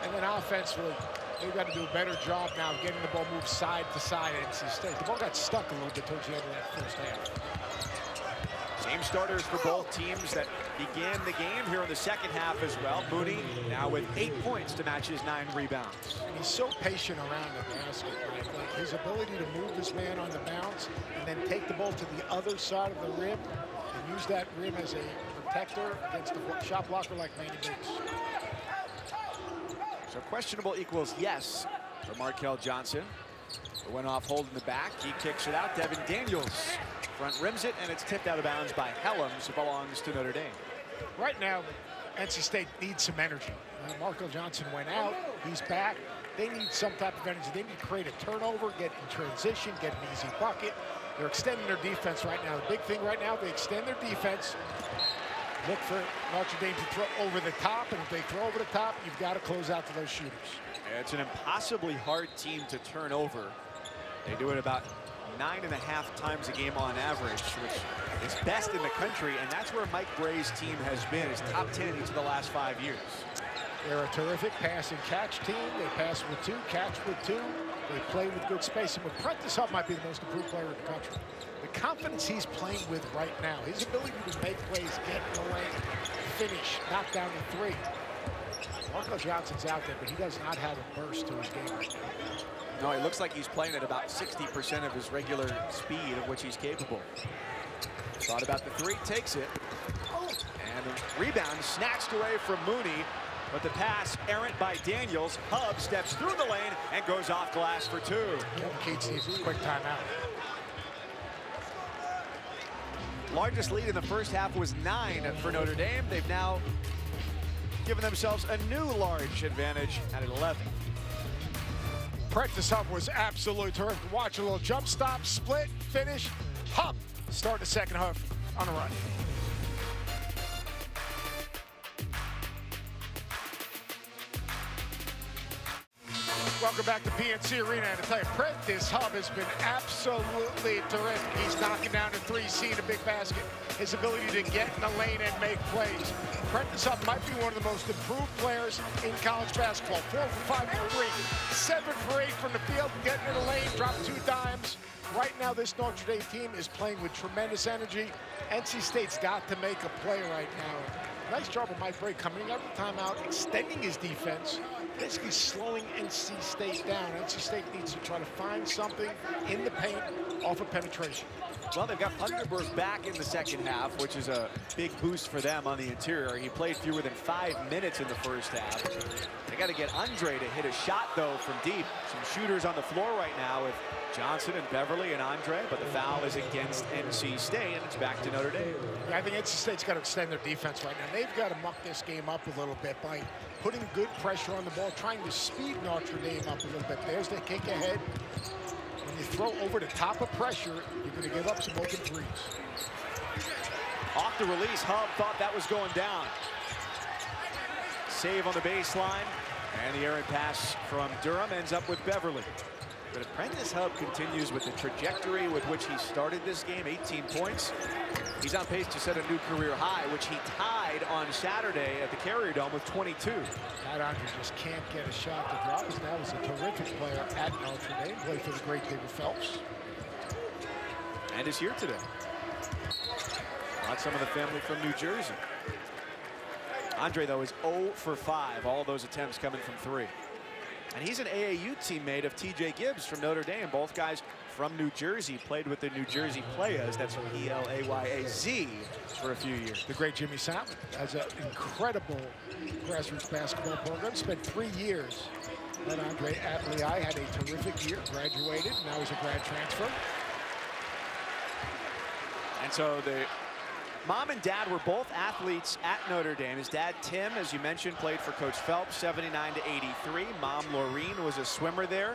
And then offensively, they've got to do a better job now of getting the ball moved side to side at NC State. The ball got stuck a little bit towards the end of that first half. Same starters for both teams that began the game here in the second half as well. Mooney now with 8 points to match his 9 rebounds. And he's so patient around the basket, right? Like his ability to move his man on the bounce and then take the ball to the other side of the rim and use that rim as a protector against the shot blocker like Manny Bates. So questionable equals yes for Markel Johnson. It went off holding the back. He kicks it out. Devin Daniels front rims it, and it's tipped out of bounds by Helms. It belongs to Notre Dame. Right now, NC State needs some energy. Markel Johnson went out. He's back. They need some type of energy. They need to create a turnover, get in transition, get an easy bucket. They're extending their defense right now. The big thing right now, they extend their defense. Look for Notre Dame to throw over the top, and if they throw over the top, you've got to close out to those shooters. It's an impossibly hard team to turn over. They do it about 9.5 times a game on average, which is best in the country, and that's where Mike Bray's team has been, is top 10 in each of the last 5 years. They're a terrific pass and catch team. They pass with 2, catch with 2. They play with good spacing. But Prentice Hub might be the most improved player in the country. The confidence he's playing with right now, his ability to make plays, get in the lane, finish, knock down the 3. Markel Johnson's out there, but he does not have a burst to his game right now. No, he looks like he's playing at about 60% of his regular speed of which he's capable. Thought about the 3, takes it. And the rebound snatched away from Mooney, but the pass errant by Daniels. Hub steps through the lane and goes off glass for 2. Kevin Keats needs a quick timeout. Largest lead in the first half was 9 for Notre Dame. They've now given themselves a new large advantage at 11. Prentice Hub was absolutely terrific. Watch a little jump stop, split, finish. Hub start the second half on a run. Welcome back to PNC Arena. And to tell you, Prentice Hub has been absolutely terrific. He's knocking down the 3, seeing a big basket. His ability to get in the lane and make plays. Prentice Hub might be one of the most improved players in college basketball. 4 for 5 from 3, 7 for 8 from the field, getting in the lane, dropped 2 dimes. Right now, this Notre Dame team is playing with tremendous energy. NC State's got to make a play right now. Nice job of Mike Bray coming out of the timeout, extending his defense, basically slowing NC State down. NC State needs to try to find something in the paint off of penetration. Well, they've got Thunderberg back in the second half, which is a big boost for them on the interior. He played fewer than 5 minutes in the first half. They got to get Andre to hit a shot, though, from deep. Some shooters on the floor right now with Johnson and Beverly and Andre, but the foul is against NC State, and it's back to Notre Dame. Yeah, I think NC State's got to extend their defense right now. They've got to muck this game up a little bit by putting good pressure on the ball, trying to speed Notre Dame up a little bit. There's the kick ahead. When you throw over the top of pressure, you're going to give up some open 3s. Off the release, Hub thought that was going down. Save on the baseline, and the errant pass from Durham ends up with Beverly. But if Prentice Hub continues with the trajectory with which he started this game, 18 points, he's on pace to set a new career high, which he tied on Saturday at the Carrier Dome with 22. That Andre just can't get a shot to drop. That was a terrific player at Notre Dame. Played for the great David Phelps. And is here today. Not some of the family from New Jersey. Andre, though, is 0 for 5. All those attempts coming from 3. And he's an AAU teammate of TJ Gibbs from Notre Dame. Both guys from New Jersey, played with the New Jersey Playas. That's P-L-A-Y-A-Z for a few years. The great Jimmy Salmon has an incredible grassroots basketball program. Spent 3 years at Andre at Lehigh. Had a terrific year. Graduated. Now he's a grad transfer. And so the mom and dad were both athletes at Notre Dame. His dad, Tim, as you mentioned, played for Coach Phelps, 79 to 83. Mom, Laureen, was a swimmer there.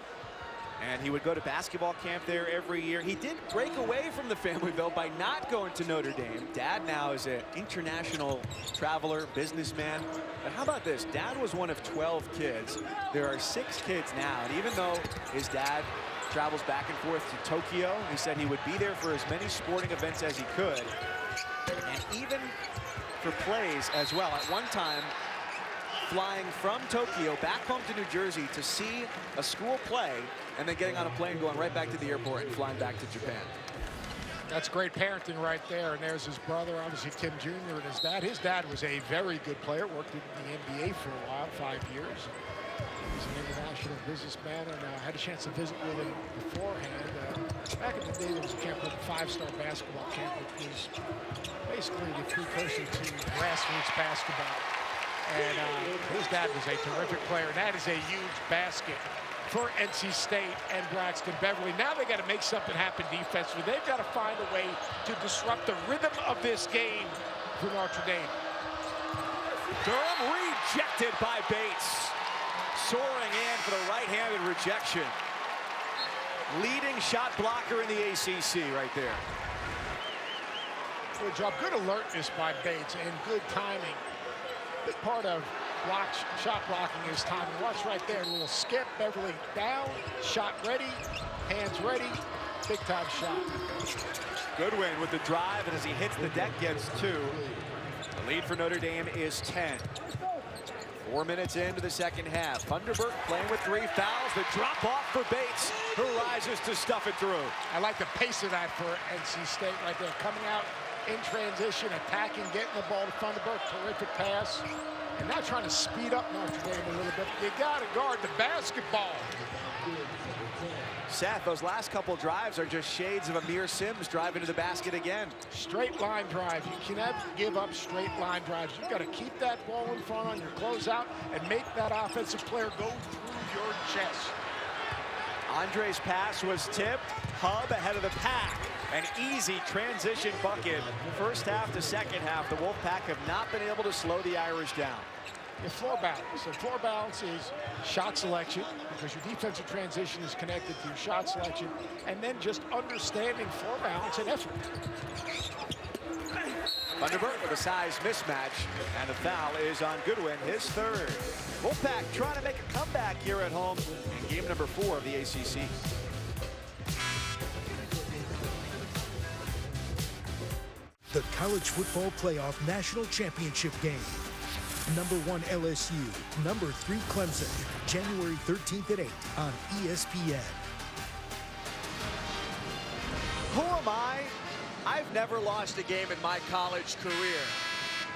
And he would go to basketball camp there every year. He did break away from the family, though, by not going to Notre Dame. Dad now is an international traveler, businessman. But how about this? Dad was one of 12 kids. There are 6 kids now. And even though his dad travels back and forth to Tokyo, he said he would be there for as many sporting events as he could. And even for plays as well. At one time, flying from Tokyo back home to New Jersey to see a school play, and then getting on a plane, going right back to the airport and flying back to Japan. That's great parenting right there. And there's his brother, obviously Tim Jr. and his dad. His dad was a very good player, worked in the NBA for a while, 5 years. He's an international businessman, and I had a chance to visit with him beforehand. Back in the day, there was a camp called the 5-Star Basketball Camp, which was basically the precursor to grassroots basketball. And his dad was a terrific player, and that is a huge basket for NC State and Braxton Beverly. Now they got to make something happen defensively. They've got to find a way to disrupt the rhythm of this game for Notre Dame. Durham rejected by Bates. Soaring in for the right-handed rejection. Leading shot blocker in the ACC right there. Good job. Good alertness by Bates and good timing. Big part of shot blocking is timing. Watch right there. A little skip. Beverly down. Shot ready. Hands ready. Big time shot. Goodwin with the drive, and as he hits the deck, gets 2. The lead for Notre Dame is 10. 4 minutes into the second half. Thunderbird playing with 3 fouls. The drop off for Bates, who rises to stuff it through. I like the pace of that for NC State right there. Coming out in transition, attacking, getting the ball to Thunderbird. Terrific pass. And now trying to speed up Notre Dame a little bit. You got to guard the basketball. Seth, those last couple drives are just shades of Amir Sims driving to the basket again. Straight line drive. You can never give up straight line drives. You've got to keep that ball in front on your closeout and make that offensive player go through your chest. Andre's pass was tipped. Hub ahead of the pack. An easy transition bucket. First half to second half, the Wolfpack have not been able to slow the Irish down. Your floor balance. So floor balance is shot selection, because your defensive transition is connected to your shot selection, and then just understanding floor balance and effort. Thunderbird with a size mismatch, and the foul is on Goodwin, his 3rd. Wolfpack trying to make a comeback here at home in game number 4 of the ACC. The College Football Playoff National Championship game. Number 1 LSU, number 3 Clemson, January 13th at 8 on ESPN. Who am I? I've never lost a game in my college career.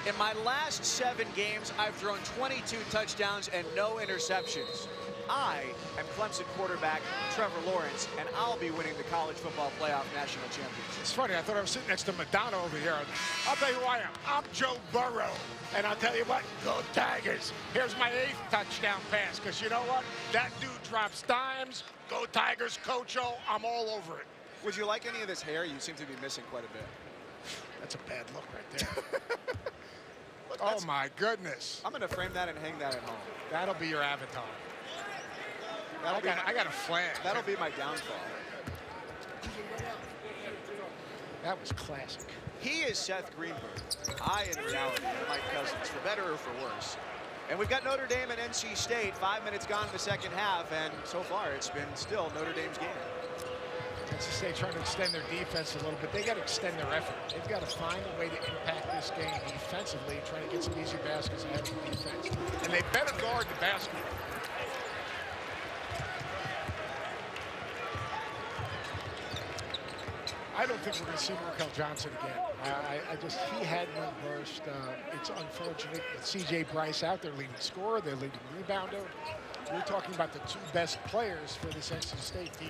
In my last 7 games, I've thrown 22 touchdowns and no interceptions. I am Clemson quarterback Trevor Lawrence, and I'll be winning the College Football Playoff National Championship. It's funny, I thought I was sitting next to Madonna over here. I'll tell you who I am. I'm Joe Burrow. And I'll tell you what, go Tigers. Here's my 8th touchdown pass, because you know what? That dude drops dimes. Go Tigers, Coach O. I'm all over it. Would you like any of this hair? You seem to be missing quite a bit. That's a bad look right there. Look, oh, my goodness. I'm going to frame that and hang that at home. That'll be your avatar. I got a flag. That'll be my downfall. That was classic. He is Seth Greenberg. I, in reality, am Mike Cousins, for better or for worse. And we've got Notre Dame and NC State. 5 minutes gone in the second half, and so far it's been still Notre Dame's game. NC State trying to extend their defense a little bit. They got to extend their effort. They've got to find a way to impact this game defensively, trying to get some easy baskets ahead of the defense. And they better guard the basket. I don't think we're going to see Markel Johnson again. He had no burst. It's unfortunate. C.J. Bryce out there leading scorer, they're leading rebounder. We're talking about the two best players for this NC State team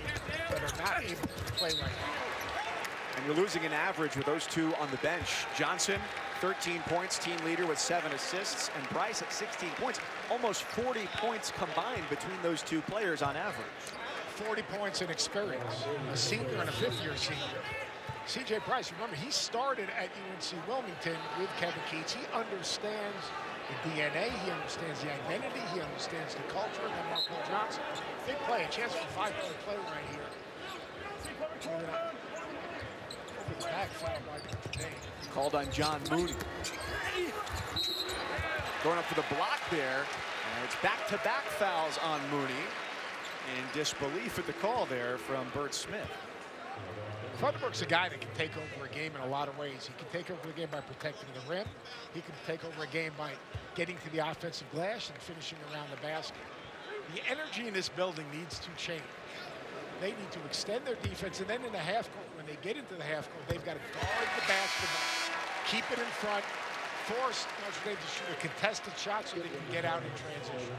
that are not able to play right now. And you're losing an average with those two on the bench. Johnson, 13 points, team leader with 7 assists, and Bryce at 16 points. Almost 40 points combined between those two players on average. 40 points in experience. A senior and a fifth-year senior. C.J. Bryce, remember, he started at UNC Wilmington with Kevin Keats. He understands the DNA, he understands the identity, he understands the culture. And then Markel Johnson, big play, a chance for a 5-point play right here. Over the back foul by Notre Dame. Called on John Mooney. Going up for the block there, and it's back-to-back fouls on Mooney. In disbelief at the call there from Bert Smith. Funderburk's a guy that can take over a game in a lot of ways. He can take over a game by protecting the rim. He can take over a game by getting to the offensive glass and finishing around the basket. The energy in this building needs to change. They need to extend their defense, and then in the half court, when they get into the half court, they've got to guard the basketball, keep it in front, force Notre Dame to shoot a contested shot so they can get out in transition.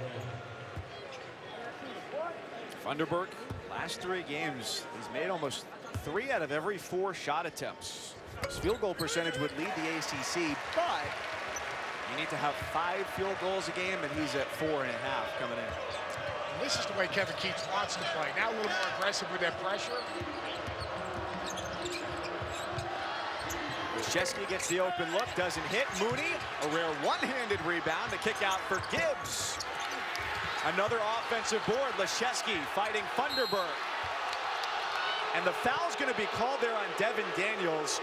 Funderburk, last 3 games, he's made almost 3 out of every 4 shot attempts. His field goal percentage would lead the ACC, but you need to have 5 field goals a game, and he's at 4.5 coming in. And this is the way Kevin Keats wants to play. Now a little more aggressive with that pressure. Krzyzewski gets the open look, doesn't hit. Mooney, a rare one-handed rebound, a kick out for Gibbs. Another offensive board, Krzyzewski fighting Funderburk. And the foul's going to be called there on Devin Daniels.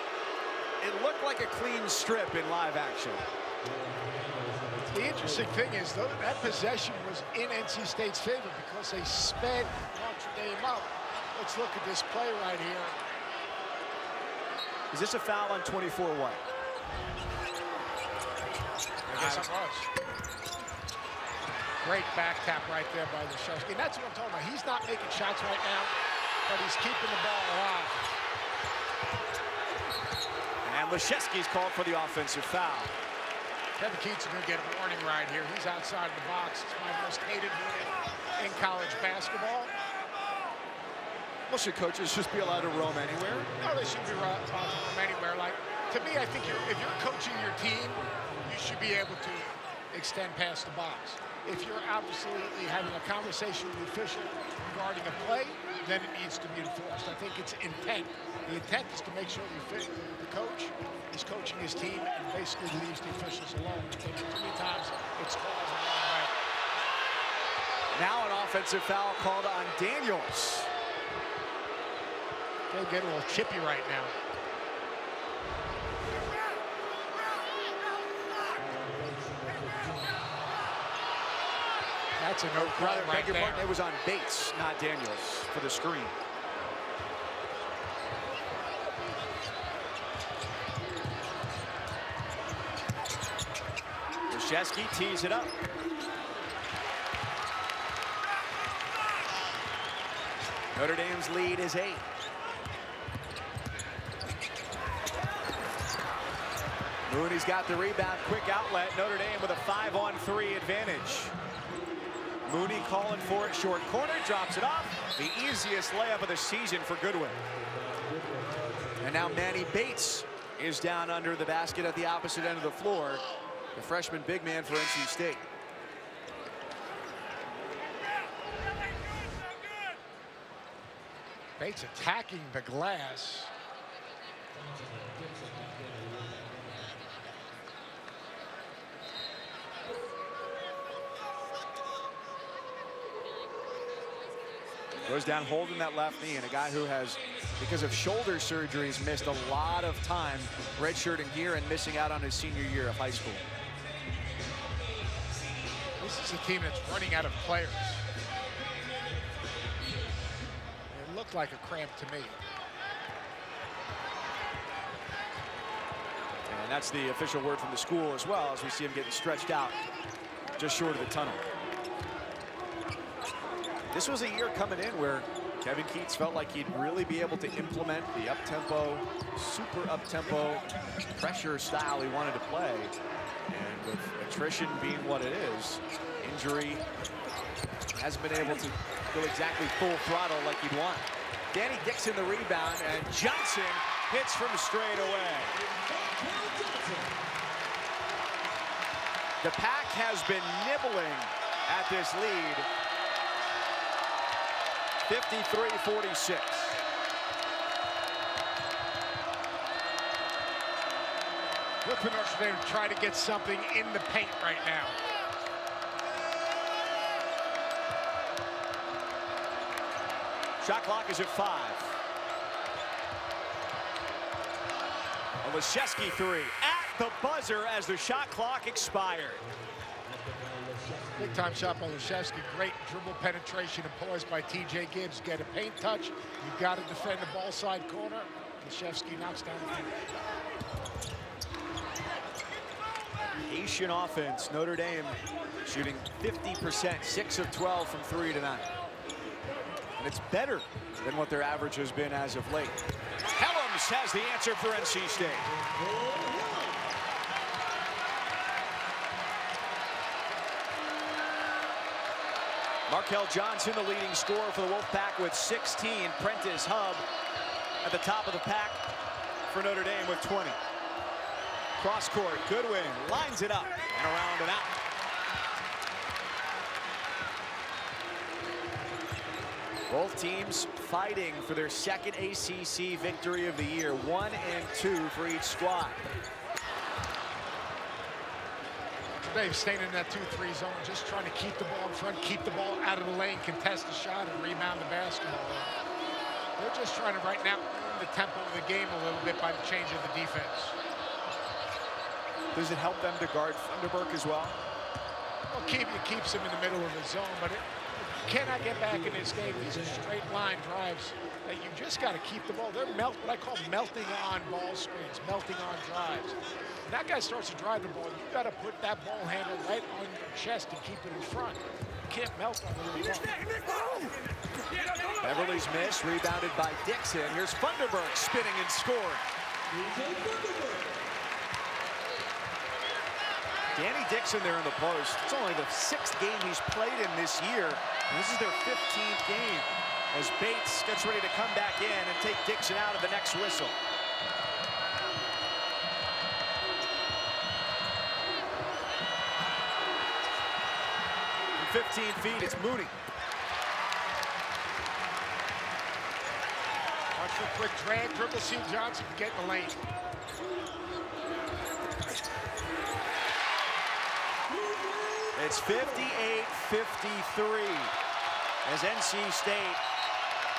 It looked like a clean strip in live action. The interesting thing is, though, that possession was in NC State's favor because they sped Notre Dame up. Let's look at this play right here. Is this a foul on 24 White? I guess it was. Great back tap right there by Krzyzewski. And that's what I'm talking about. He's not making shots right now, but he's keeping the ball alive. And Krzyzewski's called for the offensive foul. Kevin Keats is going to get a warning right here. He's outside the box. It's my most hated unit in college basketball. Well, should coaches just be allowed to roam anywhere? No, they should be allowed to roam anywhere. Like, to me, I think if you're coaching your team, you should be able to extend past the box. If you're absolutely having a conversation with the official regarding a play, then it needs to be enforced. I think it's intent. The intent is to make sure the coach is coaching his team and basically leaves the officials alone. Too many times it's called the wrong way. Now an offensive foul called on Daniels. They get a little chippy right now. That's a no call right there. It was on Bates, not Daniels, for the screen. Krzyzewski tees it up. Notre Dame's lead is 8. Mooney's got the rebound, quick outlet. Notre Dame with a 5-on-3 advantage. Mooney calling for it, short corner, drops it off. The easiest layup of the season for Goodwin. And now Manny Bates is down under the basket at the opposite end of the floor. The freshman big man for NC State. Bates attacking the glass. Goes down holding that left knee, and a guy who has, because of shoulder surgeries, missed a lot of time redshirting here and missing out on his senior year of high school. This is a team that's running out of players. It looked like a cramp to me. And that's the official word from the school as well, as we see him getting stretched out just short of the tunnel. This was a year coming in where Kevin Keats felt like he'd really be able to implement the up-tempo, super up-tempo pressure style he wanted to play. And with attrition being what it is, injury hasn't been able to go exactly full throttle like he'd want. Danny Dixon the rebound, and Johnson hits from straight away. The Pack has been nibbling at this lead. 53-46. Look for Notre Dame to try to get something in the paint right now. Shot clock is at 5. A Leszewski three at the buzzer as the shot clock expired. Big time shot by Leszewski. Great dribble penetration and poise by TJ Gibbs. Get a paint touch. You've got to defend the ball side corner. Leszewski knocks down the three. Haitian offense. Notre Dame shooting 50%, 6 of 12 from 3 tonight. And it's better than what their average has been as of late. Helms has the answer for NC State. Markel Johnson, the leading scorer for the Wolfpack with 16. Prentice Hub at the top of the pack for Notre Dame with 20. Cross court, Goodwin lines it up and around and out. Both teams fighting for their second ACC victory of the year. 1 and 2 for each squad. Dave staying in that 2-3 zone, just trying to keep the ball in front, keep the ball out of the lane, contest the shot, and rebound the basketball. They're just trying to right now earn the tempo of the game a little bit by the change of the defense. Does it help them to guard Funderburk as well? Well, it keeps him in the middle of the zone, but you cannot get back in this game. These are straight line drives that you just got to keep the ball. They're what I call melting on ball screens, melting on drives. When that guy starts to drive the ball, you got to put that ball handle right on your chest and keep it in front. You can't melt on the little ball. Beverly's miss, rebounded by Dixon. Here's Funderburk spinning and scoring. Danny Dixon there in the post. It's only the 6th game he's played in this year, and this is their 15th game as Bates gets ready to come back in and take Dixon out of the next whistle. From 15 feet, it's Mooney. Watch for quick drag, dribble, see Johnson get in the lane. It's 58-53 as NC State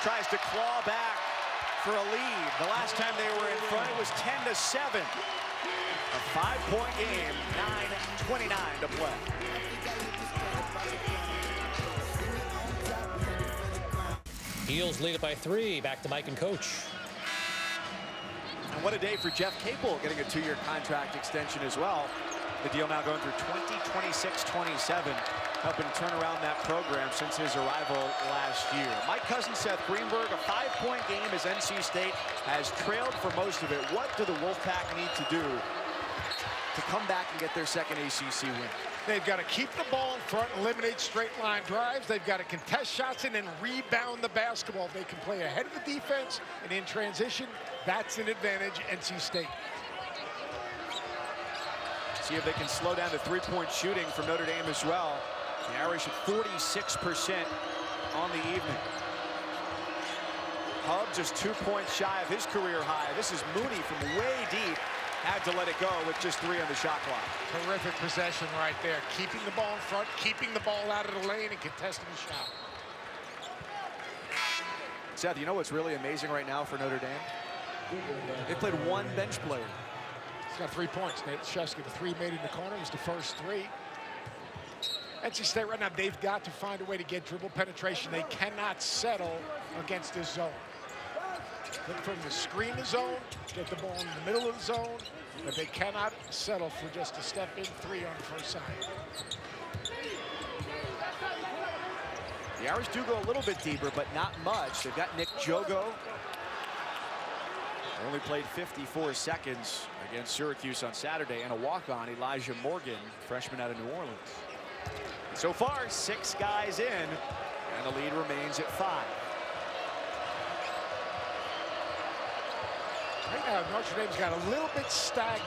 tries to claw back for a lead. The last time they were in front, it was 10-7. A 5-point game, 9:29 to play. Heels lead it by 3. Back to Mike and Coach. And what a day for Jeff Capel, getting a 2-year contract extension as well. The deal now going through 2026-27, helping turn around that program since his arrival last year. Mike Cousins, Seth Greenberg, a 5-point game as NC State has trailed for most of it. What do the Wolfpack need to do to come back and get their second ACC win? They've got to keep the ball in front, eliminate straight line drives. They've got to contest shots and then rebound the basketball. They can play ahead of the defense and in transition. That's an advantage, NC State. See if they can slow down the 3-point shooting from Notre Dame as well. The Irish at 46% on the evening. Hub just 2 points shy of his career high. This is Mooney from way deep. Had to let it go with just 3 on the shot clock. Terrific possession right there. Keeping the ball in front, keeping the ball out of the lane, and contesting the shot. Seth, you know what's really amazing right now for Notre Dame? They played 1 bench player. He's got 3 points. Nate Leszewski, the 3 made in the corner, was the first 3. NC State right now, they've got to find a way to get dribble penetration. They cannot settle against this zone. Look from the screen the zone, get the ball in the middle of the zone, but they cannot settle for just a step-in three on the first side. The Irish do go a little bit deeper, but not much. They've got Nick Jogo. Only played 54 seconds against Syracuse on Saturday, and a walk-on, Elijah Morgan, freshman out of New Orleans. So far, 6 guys in, and the lead remains at 5. Right now, Notre Dame's got a little bit stagnant.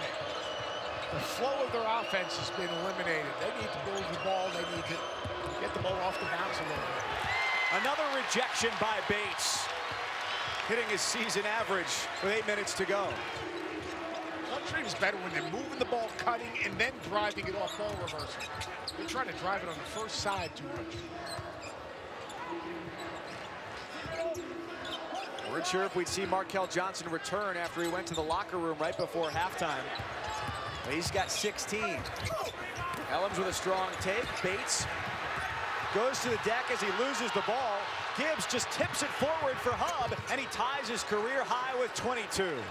The flow of their offense has been eliminated. They need to build the ball. They need to get the ball off the bounce a little bit. Another rejection by Bates, hitting his season average with 8 minutes to go. Notre Dame is better when they're moving the ball, cutting, and then driving it off ball reversal. They're trying to drive it on the first side too much. Weren't sure if we'd see Markel Johnson return after he went to the locker room right before halftime. But he's got 16. Ellams with a strong take. Bates goes to the deck as he loses the ball. Gibbs just tips it forward for Hub, and he ties his career high with 22.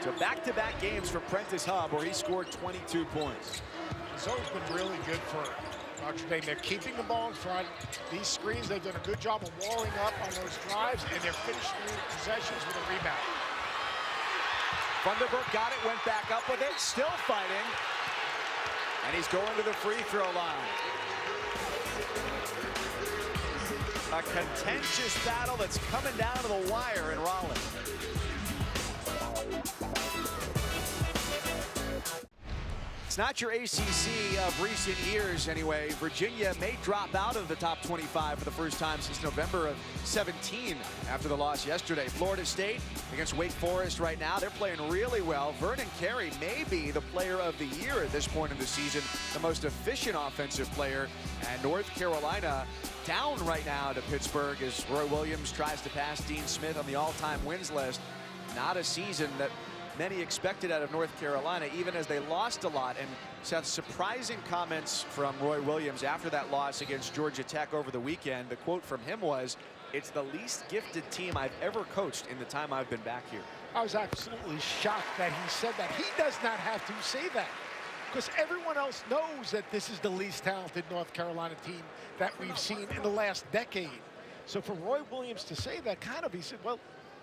So back-to-back games for Prentice Hub where he scored 22 points. It's always been really good for Notre Dame. They're keeping the ball in front. These screens, they've done a good job of walling up on those drives, and they're finishing possessions with a rebound. Funderburk got it, went back up with it, still fighting. And he's going to the free throw line. A contentious battle that's coming down to the wire in Raleigh. It's not your ACC of recent years anyway. Virginia may drop out of the top 25 for the first time since November of 17 after the loss yesterday. Florida State against Wake Forest right now. They're playing really well. Vernon Carey may be the player of the year at this point in the season, the most efficient offensive player. And North Carolina down right now to Pittsburgh as Roy Williams tries to pass Dean Smith on the all-time wins list. Not a season that many expected out of North Carolina, even as they lost a lot. And Seth, surprising comments from Roy Williams after that loss against Georgia Tech over the weekend. The quote from him was, "It's the least gifted team I've ever coached in the time I've been back here." I was absolutely shocked that he said that. He does not have to say that, because everyone else knows that this is the least talented North Carolina team that we've seen in the last decade. So for Roy Williams to say that, he said, well,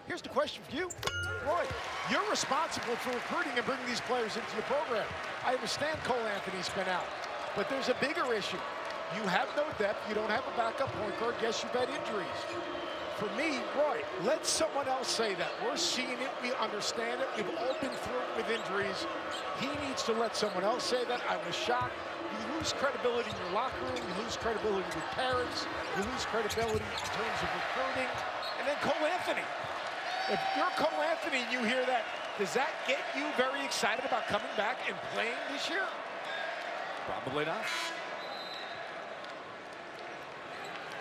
here's the question for you. Roy, you're responsible for recruiting and bringing these players into the program. I understand Cole Anthony's been out, but there's a bigger issue. You have no depth. You don't have a backup point guard. Yes, you've had injuries. For me, Roy, let someone else say that. We're seeing it. We understand it. We've all been through it with injuries. He needs to let someone else say that. I was shocked. You lose credibility in your locker room. You lose credibility with parents. You lose credibility in terms of recruiting. And then Cole Anthony. If you're Cole Anthony and you hear that, does that get you very excited about coming back and playing this year? Probably not.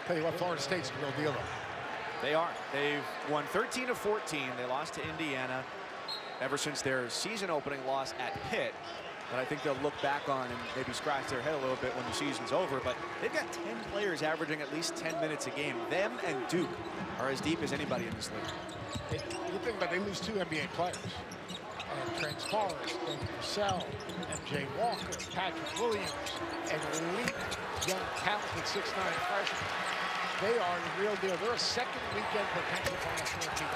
Tell you what, Florida State's the real deal, though. They are. They've won 13 of 14. They lost to Indiana ever since their season opening loss at Pitt. That I think they'll look back on and maybe scratch their head a little bit when the season's over. But they've got 10 players averaging at least 10 minutes a game. Them and Duke are as deep as anybody in this league. You think about it, they lose 2 NBA players. Trent Forrest, David Purcell, MJ Walker, Patrick Williams, and elite young talented 6'9" freshmen. They are the real deal. They're a second weekend potential Final Four team.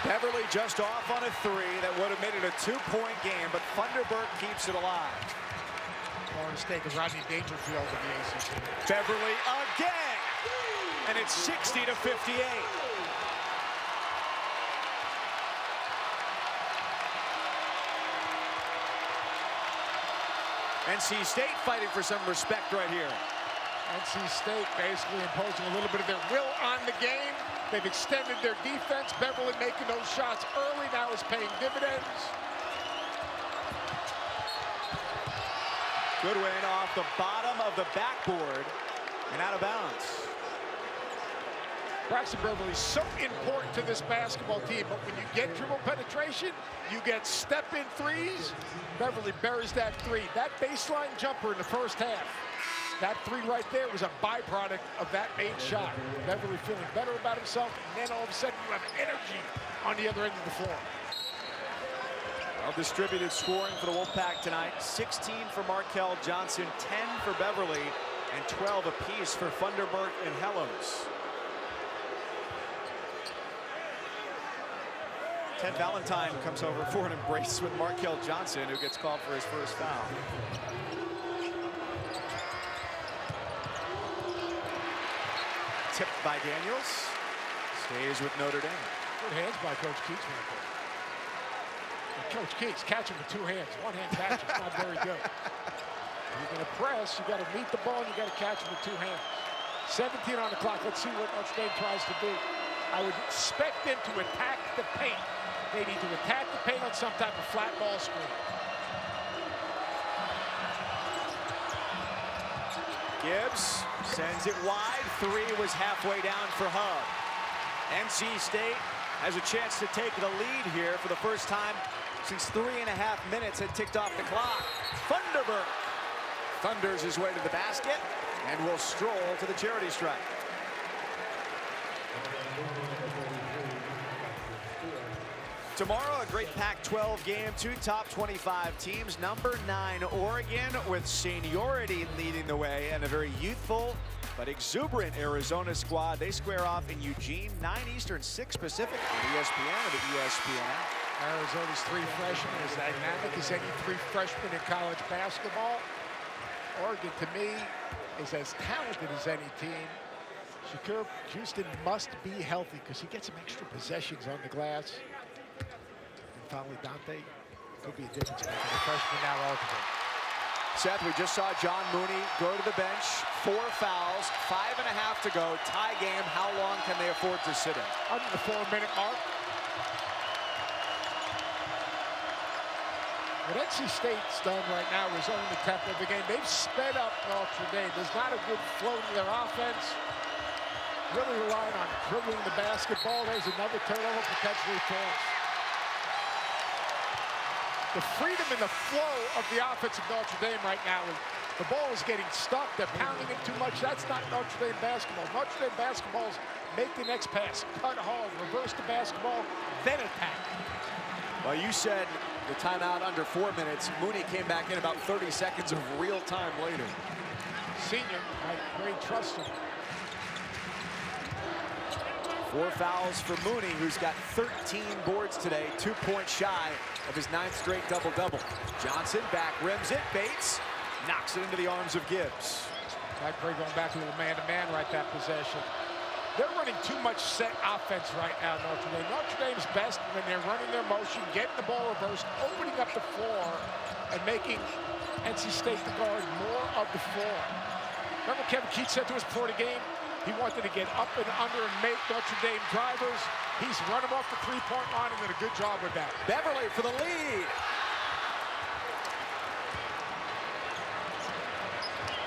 Beverly just off on a 3 that would have made it a 2-point game, but Funderburk keeps it alive. Florida State is Rodney Dangerfield of the ACC. Beverly again, and it's 60-58. NC State fighting for some respect right here. NC State basically imposing a little bit of their will on the game. They've extended their defense. Beverly making those shots early now is paying dividends. Goodwin off the bottom of the backboard and out of bounds. Braxton Beverly's so important to this basketball team, but when you get dribble penetration, you get step-in threes. Beverly buries that three. That baseline jumper in the first half, that three right there was a byproduct of that made shot. Beverly feeling better about himself, and then all of a sudden you have energy on the other end of the floor. Well distributed scoring for the Wolfpack tonight. 16 for Markel Johnson, 10 for Beverly, and 12 apiece for Funderburk and Helms. Ted Valentine comes over for an embrace with Markel Johnson, who gets called for his first foul. Tipped by Daniels. Stays with Notre Dame. Good hands by Coach Keats. Coach Keats catching with two hands. One hand catch is not very good. If you're going to press, you got to meet the ball and you got to catch it with two hands. 17 on the clock. Let's see what Notre Dame tries to do. I would expect them to attack the paint. They need to attack the paint on some type of flat ball screen. Gibbs sends it wide. Three was halfway down for Hub. NC State has a chance to take the lead here for the first time since 3.5 minutes had ticked off the clock. Funderburk thunders his way to the basket and will stroll to the charity stripe. Tomorrow, a great Pac-12 game. Two top 25 teams. Number 9, Oregon, with seniority leading the way, and a very youthful but exuberant Arizona squad. They square off in Eugene, 9 Eastern, 6 Pacific, on ESPN and the ESPN app. Arizona's 3 freshmen, as dynamic as any 3 freshmen in college basketball. Oregon, to me, is as talented as any team. Shakur Houston must be healthy because he gets some extra possessions on the glass. And finally, Dante could be a difference maker. The freshman now eligible. Seth, we just saw John Mooney go to the bench. 4 fouls, 5.5 to go. Tie game. How long can they afford to sit him? Under the 4-minute mark. What NC State's done right now is own the tempo of the game. They've sped up Notre Dame. There's not a good flow to their offense. Really relying on dribbling the basketball. There's another turnover potentially for us. The freedom and the flow of the offense of Notre Dame right now. The ball is getting stuck. They're pounding it too much. That's not Notre Dame basketball. Notre Dame basketball is make the next pass, cut hard, reverse the basketball, then attack. Well, you said the timeout under 4 minutes. Mooney came back in about 30 seconds of real time later. Senior, I really trust him. 4 fouls for Mooney, who's got 13 boards today, 2 points shy of his 9th straight double-double. Johnson back rims it, Bates knocks it into the arms of Gibbs. Blackberry going back a little man-to-man right that possession. They're running too much set offense right now, Notre Dame. Notre Dame's best when they're running their motion, getting the ball reversed, opening up the floor, and making NC State the guard more of the floor. Remember Kevin Keats said to us before the game, he wanted to get up and under and make Notre Dame drivers. He's run them off the three-point line and did a good job with that. Beverly for the lead.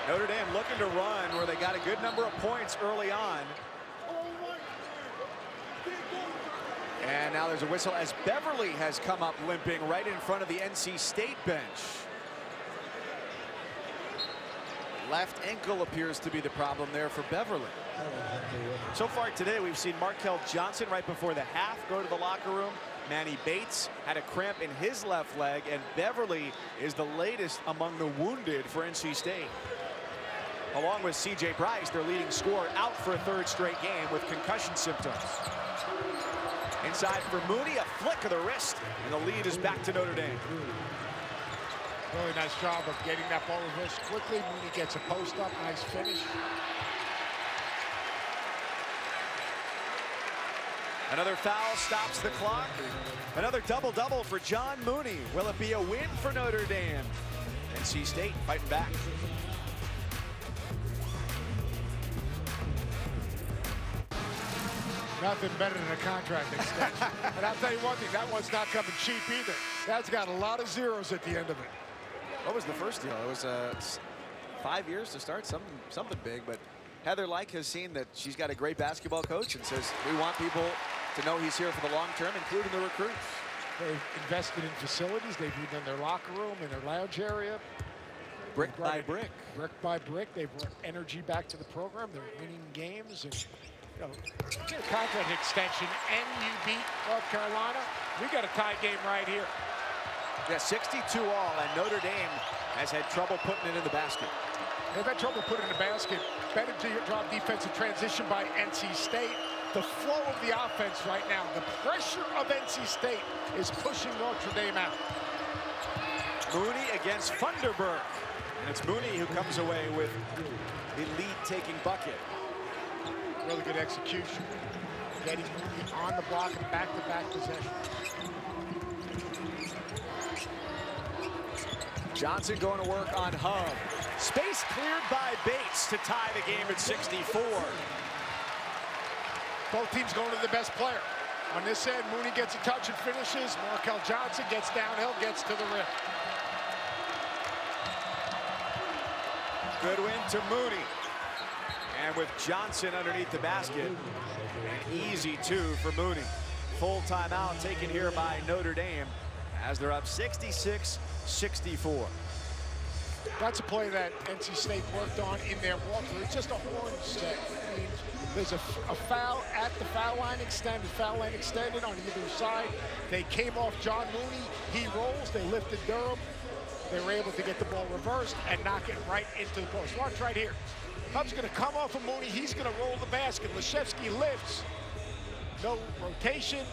Notre Dame looking to run where they got a good number of points early on. And now there's a whistle as Beverly has come up limping right in front of the NC State bench. Left ankle appears to be the problem there for Beverly. So far today, we've seen Markel Johnson right before the half go to the locker room. Manny Bates had a cramp in his left leg, and Beverly is the latest among the wounded for NC State. Along with C.J. Bryce, their leading scorer, out for a 3rd straight game with concussion symptoms. Inside for Mooney, a flick of the wrist, and the lead is back to Notre Dame. Really nice job of getting that ball reversed quickly. Mooney gets a post up, nice finish. Another foul stops the clock. Another double-double for John Mooney. Will it be a win for Notre Dame? NC State fighting back. Nothing better than a contract extension. And I'll tell you one thing, that one's not coming cheap either. That's got a lot of zeros at the end of it. What was the first deal? It was 5 years to start, something big, but Heather Lyke has seen that she's got a great basketball coach and says, we want people to know he's here for the long term, including the recruits. They've invested in facilities. They've redone their locker room and their lounge area. Brick by brick. Brick by brick. They've brought energy back to the program. They're winning games. And, you know, get a contract extension and you beat North Carolina. We got a tie game right here. Yeah, 62 all, and Notre Dame has had trouble putting it in the basket. They've had trouble putting it in the basket. Better drop defensive transition by NC State. The flow of the offense right now, the pressure of NC State is pushing Notre Dame out. Mooney against Funderburk. And it's Mooney who comes away with the lead-taking bucket. Really good execution. Getting Mooney on the block and back-to-back possession. Johnson going to work on Hub. Space cleared by Bates to tie the game at 64. Both teams going to the best player. On this end, Mooney gets a touch and finishes. Markel Johnson gets downhill, gets to the rim. Goodwin to Mooney. And with Johnson underneath the basket, an easy two for Mooney. Full timeout taken here by Notre Dame as they're up 66-64. That's a play that NC State worked on in their walkthrough. It's just a horn set. I mean, there's a foul at the foul line extended on either side. They came off John Mooney. He rolls. They lifted Durham. They were able to get the ball reversed and knock it right into the post. Watch right here. Hub's going to come off of Mooney. He's going to roll the basket. Leshevsky lifts. No rotation.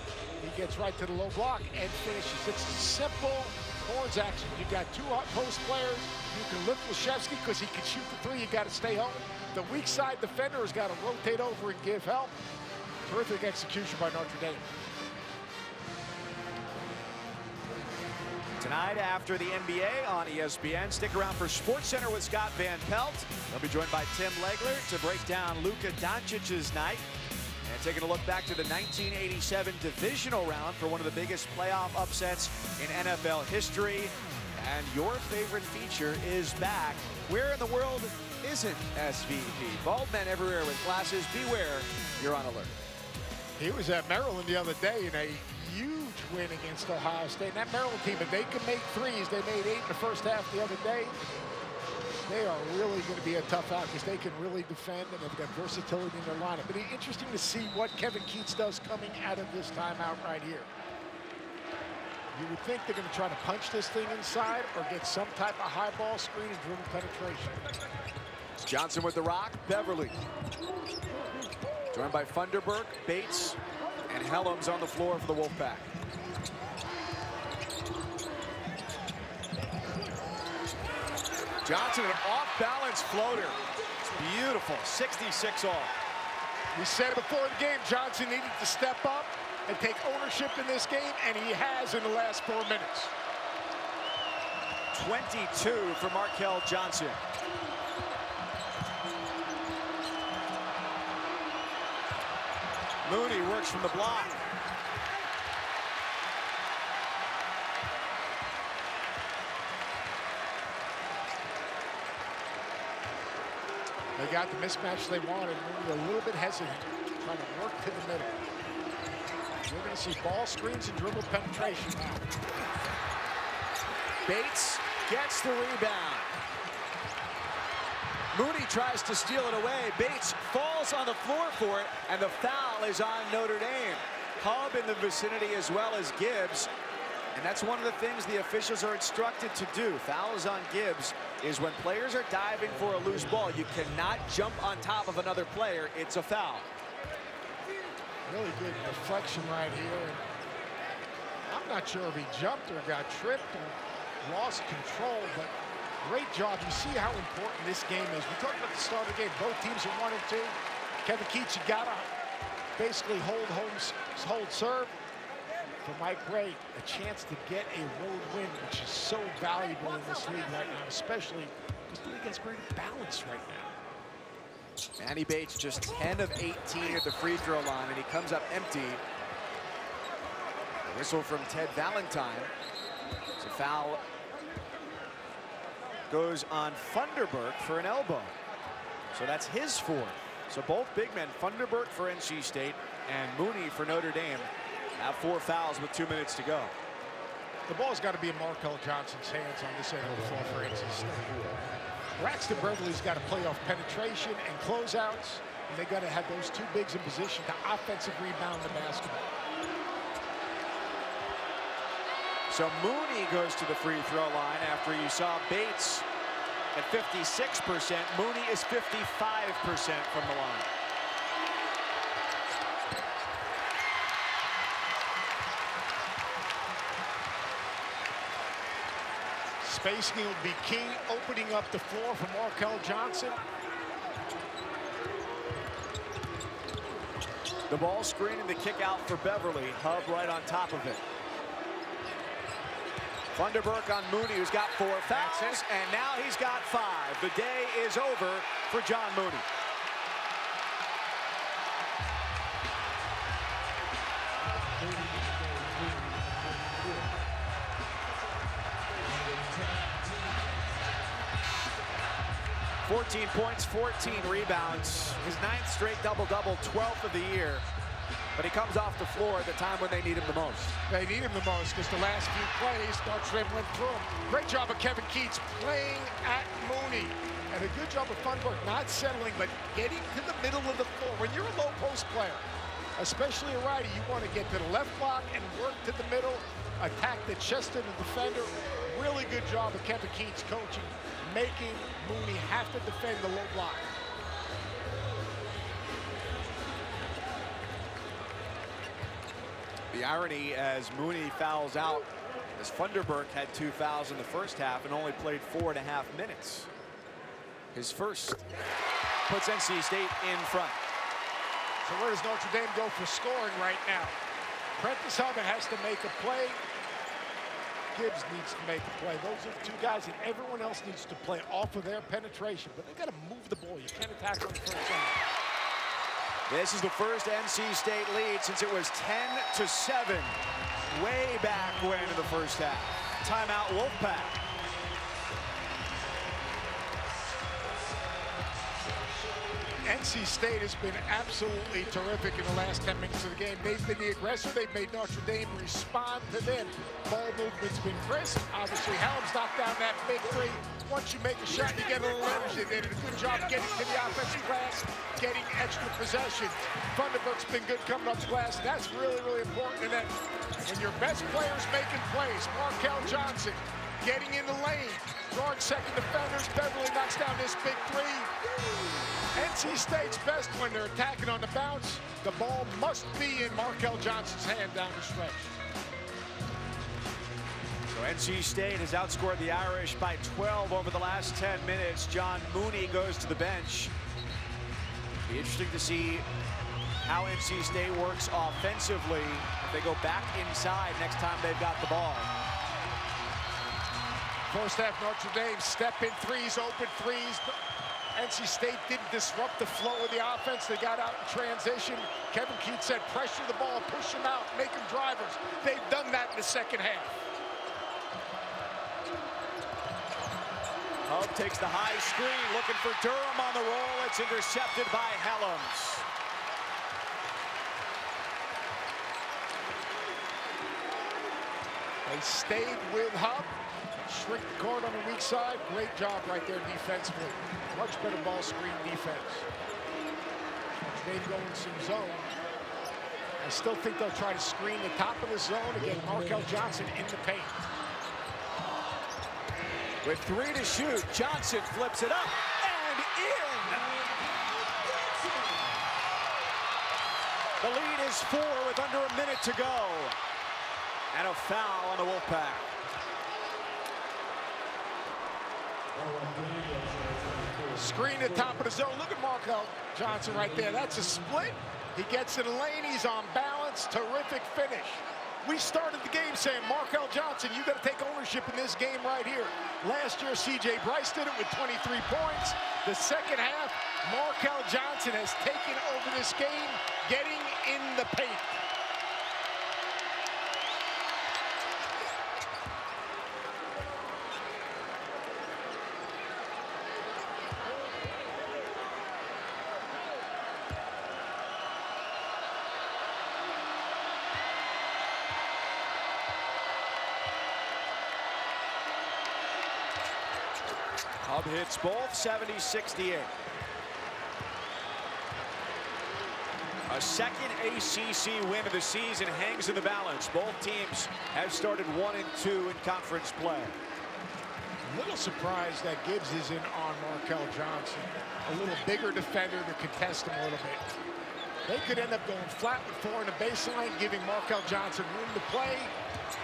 He gets right to the low block and finishes. It's simple horns action. You got two post players. You can lift Leshevsky because he can shoot the three. You got to stay home. The weak side defender has got to rotate over and give help. Terrific execution by Notre Dame. Tonight after the NBA on ESPN, stick around for SportsCenter with Scott Van Pelt. They'll be joined by Tim Legler to break down Luka Doncic's night. And taking a look back to the 1987 divisional round for one of the biggest playoff upsets in NFL history. And your favorite feature is back. Where in the world isn't SVP? Bald men everywhere with glasses. Beware, you're on alert. He was at Maryland the other day in a huge win against Ohio State. And that Maryland team, if they can make threes, they made 8 in the first half the other day. They are really going to be a tough out because they can really defend and they've got versatility in their lineup. But it's interesting to see what Kevin Keats does coming out of this timeout right here. You would think they're going to try to punch this thing inside or get some type of high ball screen and dribble penetration. Johnson with the rock, Beverly. Joined by Funderburk, Bates, and Helms on the floor for the Wolfpack. Johnson, an off-balance floater. It's beautiful, 66 all. We said it before the game, Johnson needed to step up and take ownership in this game, and he has in the last 4 minutes. 22 for Markel Johnson. Mooney works from the block. They got the mismatch they wanted. Mooney a little bit hesitant, trying to work to the middle. We're going to see ball screens and dribble penetration now. Bates gets the rebound. Mooney tries to steal it away. Bates falls on the floor for it, and the foul is on Notre Dame. Hub in the vicinity as well as Gibbs. And that's one of the things the officials are instructed to do. Fouls on Gibbs is when players are diving for a loose ball. You cannot jump on top of another player. It's a foul. Really good deflection right here. I'm not sure if he jumped or got tripped or lost control, but great job. You see how important this game is. We talked about the start of the game. Both teams are 1 and 2. Kevin Keats, you got to basically hold serve. For Mike Gray, a chance to get a road win, which is so valuable in this league right now, especially because the league has great balance right now. Manny Bates just 10 of 18 at the free throw line, and he comes up empty. A whistle from Ted Valentine. It's a foul. Goes on Funderburk for an elbow. So that's his 4th. So both big men, Funderburk for NC State and Mooney for Notre Dame, have 4 fouls with 2 minutes to go. The ball's got to be in Markel Johnson's hands on this end of the floor for NC State. Braxton Beverly's got to play off penetration and closeouts, and they got to have those 2 bigs in position to offensive rebound the basketball. So Mooney goes to the free throw line after you saw Bates at 56%. Mooney is 55% from the line. Spacing will be key, opening up the floor for Markel Johnson. The ball screen and the kick out for Beverly. Hub right on top of it. Funderburk on Mooney, who's got 4 fouls, and now he's got 5. The day is over for John Mooney. ...14 points, 14 rebounds. His 9th straight double-double, 12th of the year. But he comes off the floor at the time when they need him the most. They need him the most because the last few plays, Notre Dame went through him. Great job of Kevin Keats playing at Mooney. And a good job of Funderburk not settling, but getting to the middle of the floor. When you're a low post player, especially a righty, you want to get to the left block and work to the middle, attack the chest of the defender. Really good job of Kevin Keats coaching, making Mooney have to defend the low block. The irony as Mooney fouls out, as Funderburk had 2 fouls in the first half and only played 4.5 minutes. His first puts NC State in front. So where does Notre Dame go for scoring right now? Prentice Hubbard has to make a play. Gibbs needs to make a play. Those are the 2 guys, and everyone else needs to play off of their penetration. But they got to move the ball. You can't attack on the first side. This is the first NC State lead since it was 10-7 way back when in the first half. Timeout, Wolfpack. NC State has been absolutely terrific in the last 10 minutes of the game. They've been the aggressor. They've made Notre Dame respond to them. Ball movement's been crisp. Obviously, Helms knocked down that big 3. Once you make a shot, you get a little energy. They did a good job getting to the offensive glass, getting extra possession. Funderburk's been good coming up the glass, and that's really, really important. And then when your best player's making plays, Markel Johnson getting in the lane, drawing second defenders. Beverly knocks down this big 3. NC State's best when they're attacking on the bounce. The ball must be in Markel Johnson's hand down the stretch. So NC State has outscored the Irish by 12 over the last 10 minutes. John Mooney goes to the bench. Be interesting to see how NC State works offensively if they go back inside next time they've got the ball. First half, Notre Dame step-in 3s, open 3s. NC State didn't disrupt the flow of the offense. They got out in transition. Kevin Keats said, pressure the ball, push them out, make them drivers. They've done that in the second half. Hub takes the high screen, looking for Durham on the roll. It's intercepted by Helms. They stayed with Hub. Shrink the court on the weak side. Great job right there defensively. Much better ball screen defense. They go in some zone. I still think they'll try to screen the top of the zone and get Markel Johnson in the paint. With 3 to shoot, Johnson flips it up and in. The lead is 4 with under a minute to go. And a foul on the Wolfpack. Screen at top of the zone. Look at Markel Johnson right there. That's a split. He gets in the lane. He's on balance. Terrific finish. We started the game saying, Markel Johnson, you got to take ownership in this game right here. Last year, C.J. Bryce did it with 23 points. The second half, Markel Johnson has taken over this game, getting in the paint. Hub hits both, 70-68. A second ACC win of the season hangs in the balance. Both teams have started 1-2 in conference play. A little surprised that Gibbs isn't on Markel Johnson. A little bigger defender to contest him a little bit. They could end up going flat with 4 in the baseline, giving Markel Johnson room to play.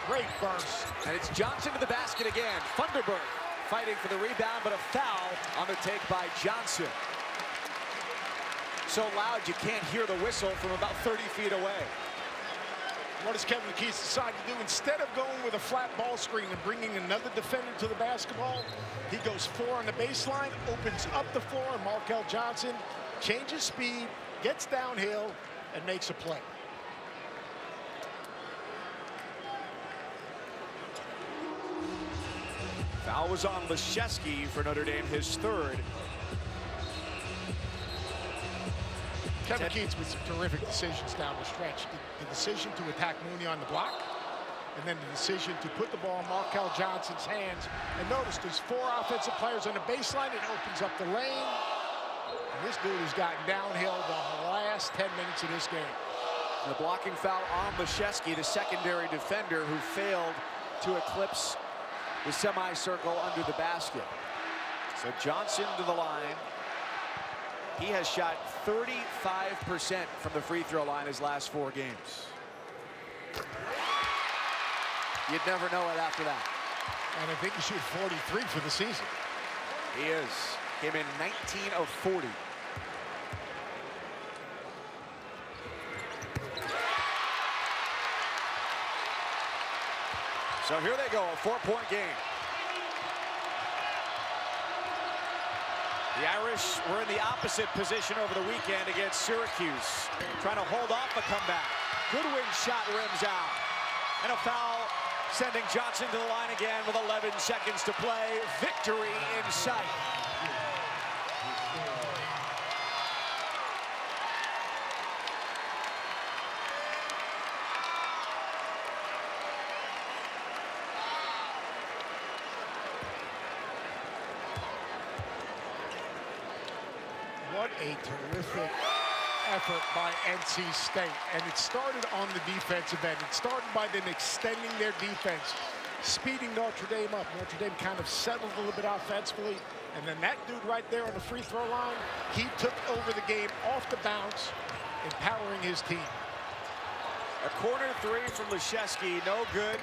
Great burst. And it's Johnson to the basket again. Funderburg fighting for the rebound, but a foul on the take by Johnson. So loud you can't hear the whistle from about 30 feet away. What does Kevin McKee decide to do? Instead of going with a flat ball screen and bringing another defender to the basketball, he goes 4 on the baseline, opens up the floor, and Markel Johnson changes speed, gets downhill, and makes a play. Foul was on Leschewski for Notre Dame, his third. Kevin McKee's with some terrific decisions down the stretch. The decision to attack Mooney on the block, and then the decision to put the ball in Markel Johnson's hands. And notice there's 4 offensive players on the baseline. It opens up the lane. And this dude has gotten downhill the last 10 minutes of this game. The blocking foul on Leschewski, the secondary defender who failed to eclipse the semicircle under the basket. So Johnson to the line. He has shot 35% from the free throw line his last 4 games. You'd never know it after that. And I think he shoots 43 for the season. He is. Came in 19 of 40. So here they go, a 4-point game. The Irish were in the opposite position over the weekend against Syracuse, trying to hold off a comeback. Goodwin shot rims out. And a foul sending Johnson to the line again with 11 seconds to play. Victory in sight. What a terrific effort by NC State. And it started on the defensive end. It started by them extending their defense, speeding Notre Dame up. Notre Dame kind of settled a little bit offensively. And then that dude right there on the free throw line, he took over the game off the bounce, empowering his team. A corner 3 from Leschewski, no good.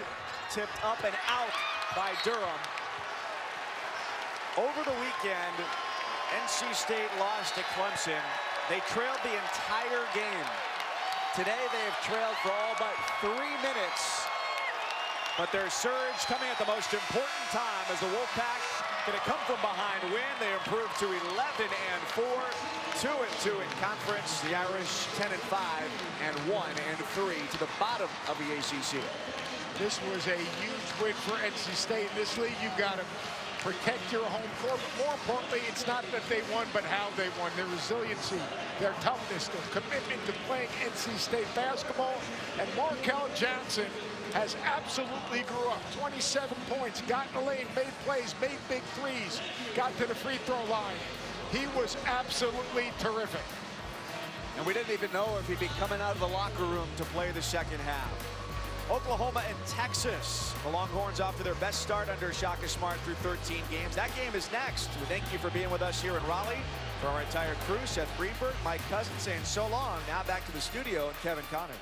Tipped up and out by Durham. Over the weekend, NC State lost to Clemson. They trailed the entire game. Today they have trailed for all but 3 minutes. But their surge coming at the most important time as the Wolfpack going to come from behind win. They improved to 11-4, 2-2 in conference. The Irish 10-5 and 1-3 to the bottom of the ACC. This was a huge win for NC State. In this league, you've got to protect your home court, but more importantly, it's not that they won, but how they won. Their resiliency, their toughness, their commitment to playing NC State basketball. And Markel Johnson has absolutely grew up. 27 points, got in the lane, made plays, made big threes, got to the free throw line. He was absolutely terrific. And we didn't even know if he'd be coming out of the locker room to play the second half. Oklahoma and Texas. The Longhorns off to their best start under Shaka Smart through 13 games. That game is next. We thank you for being with us here in Raleigh. For our entire crew, Seth Greenberg, Mike Cousins saying so long. Now back to the studio and Kevin Connors.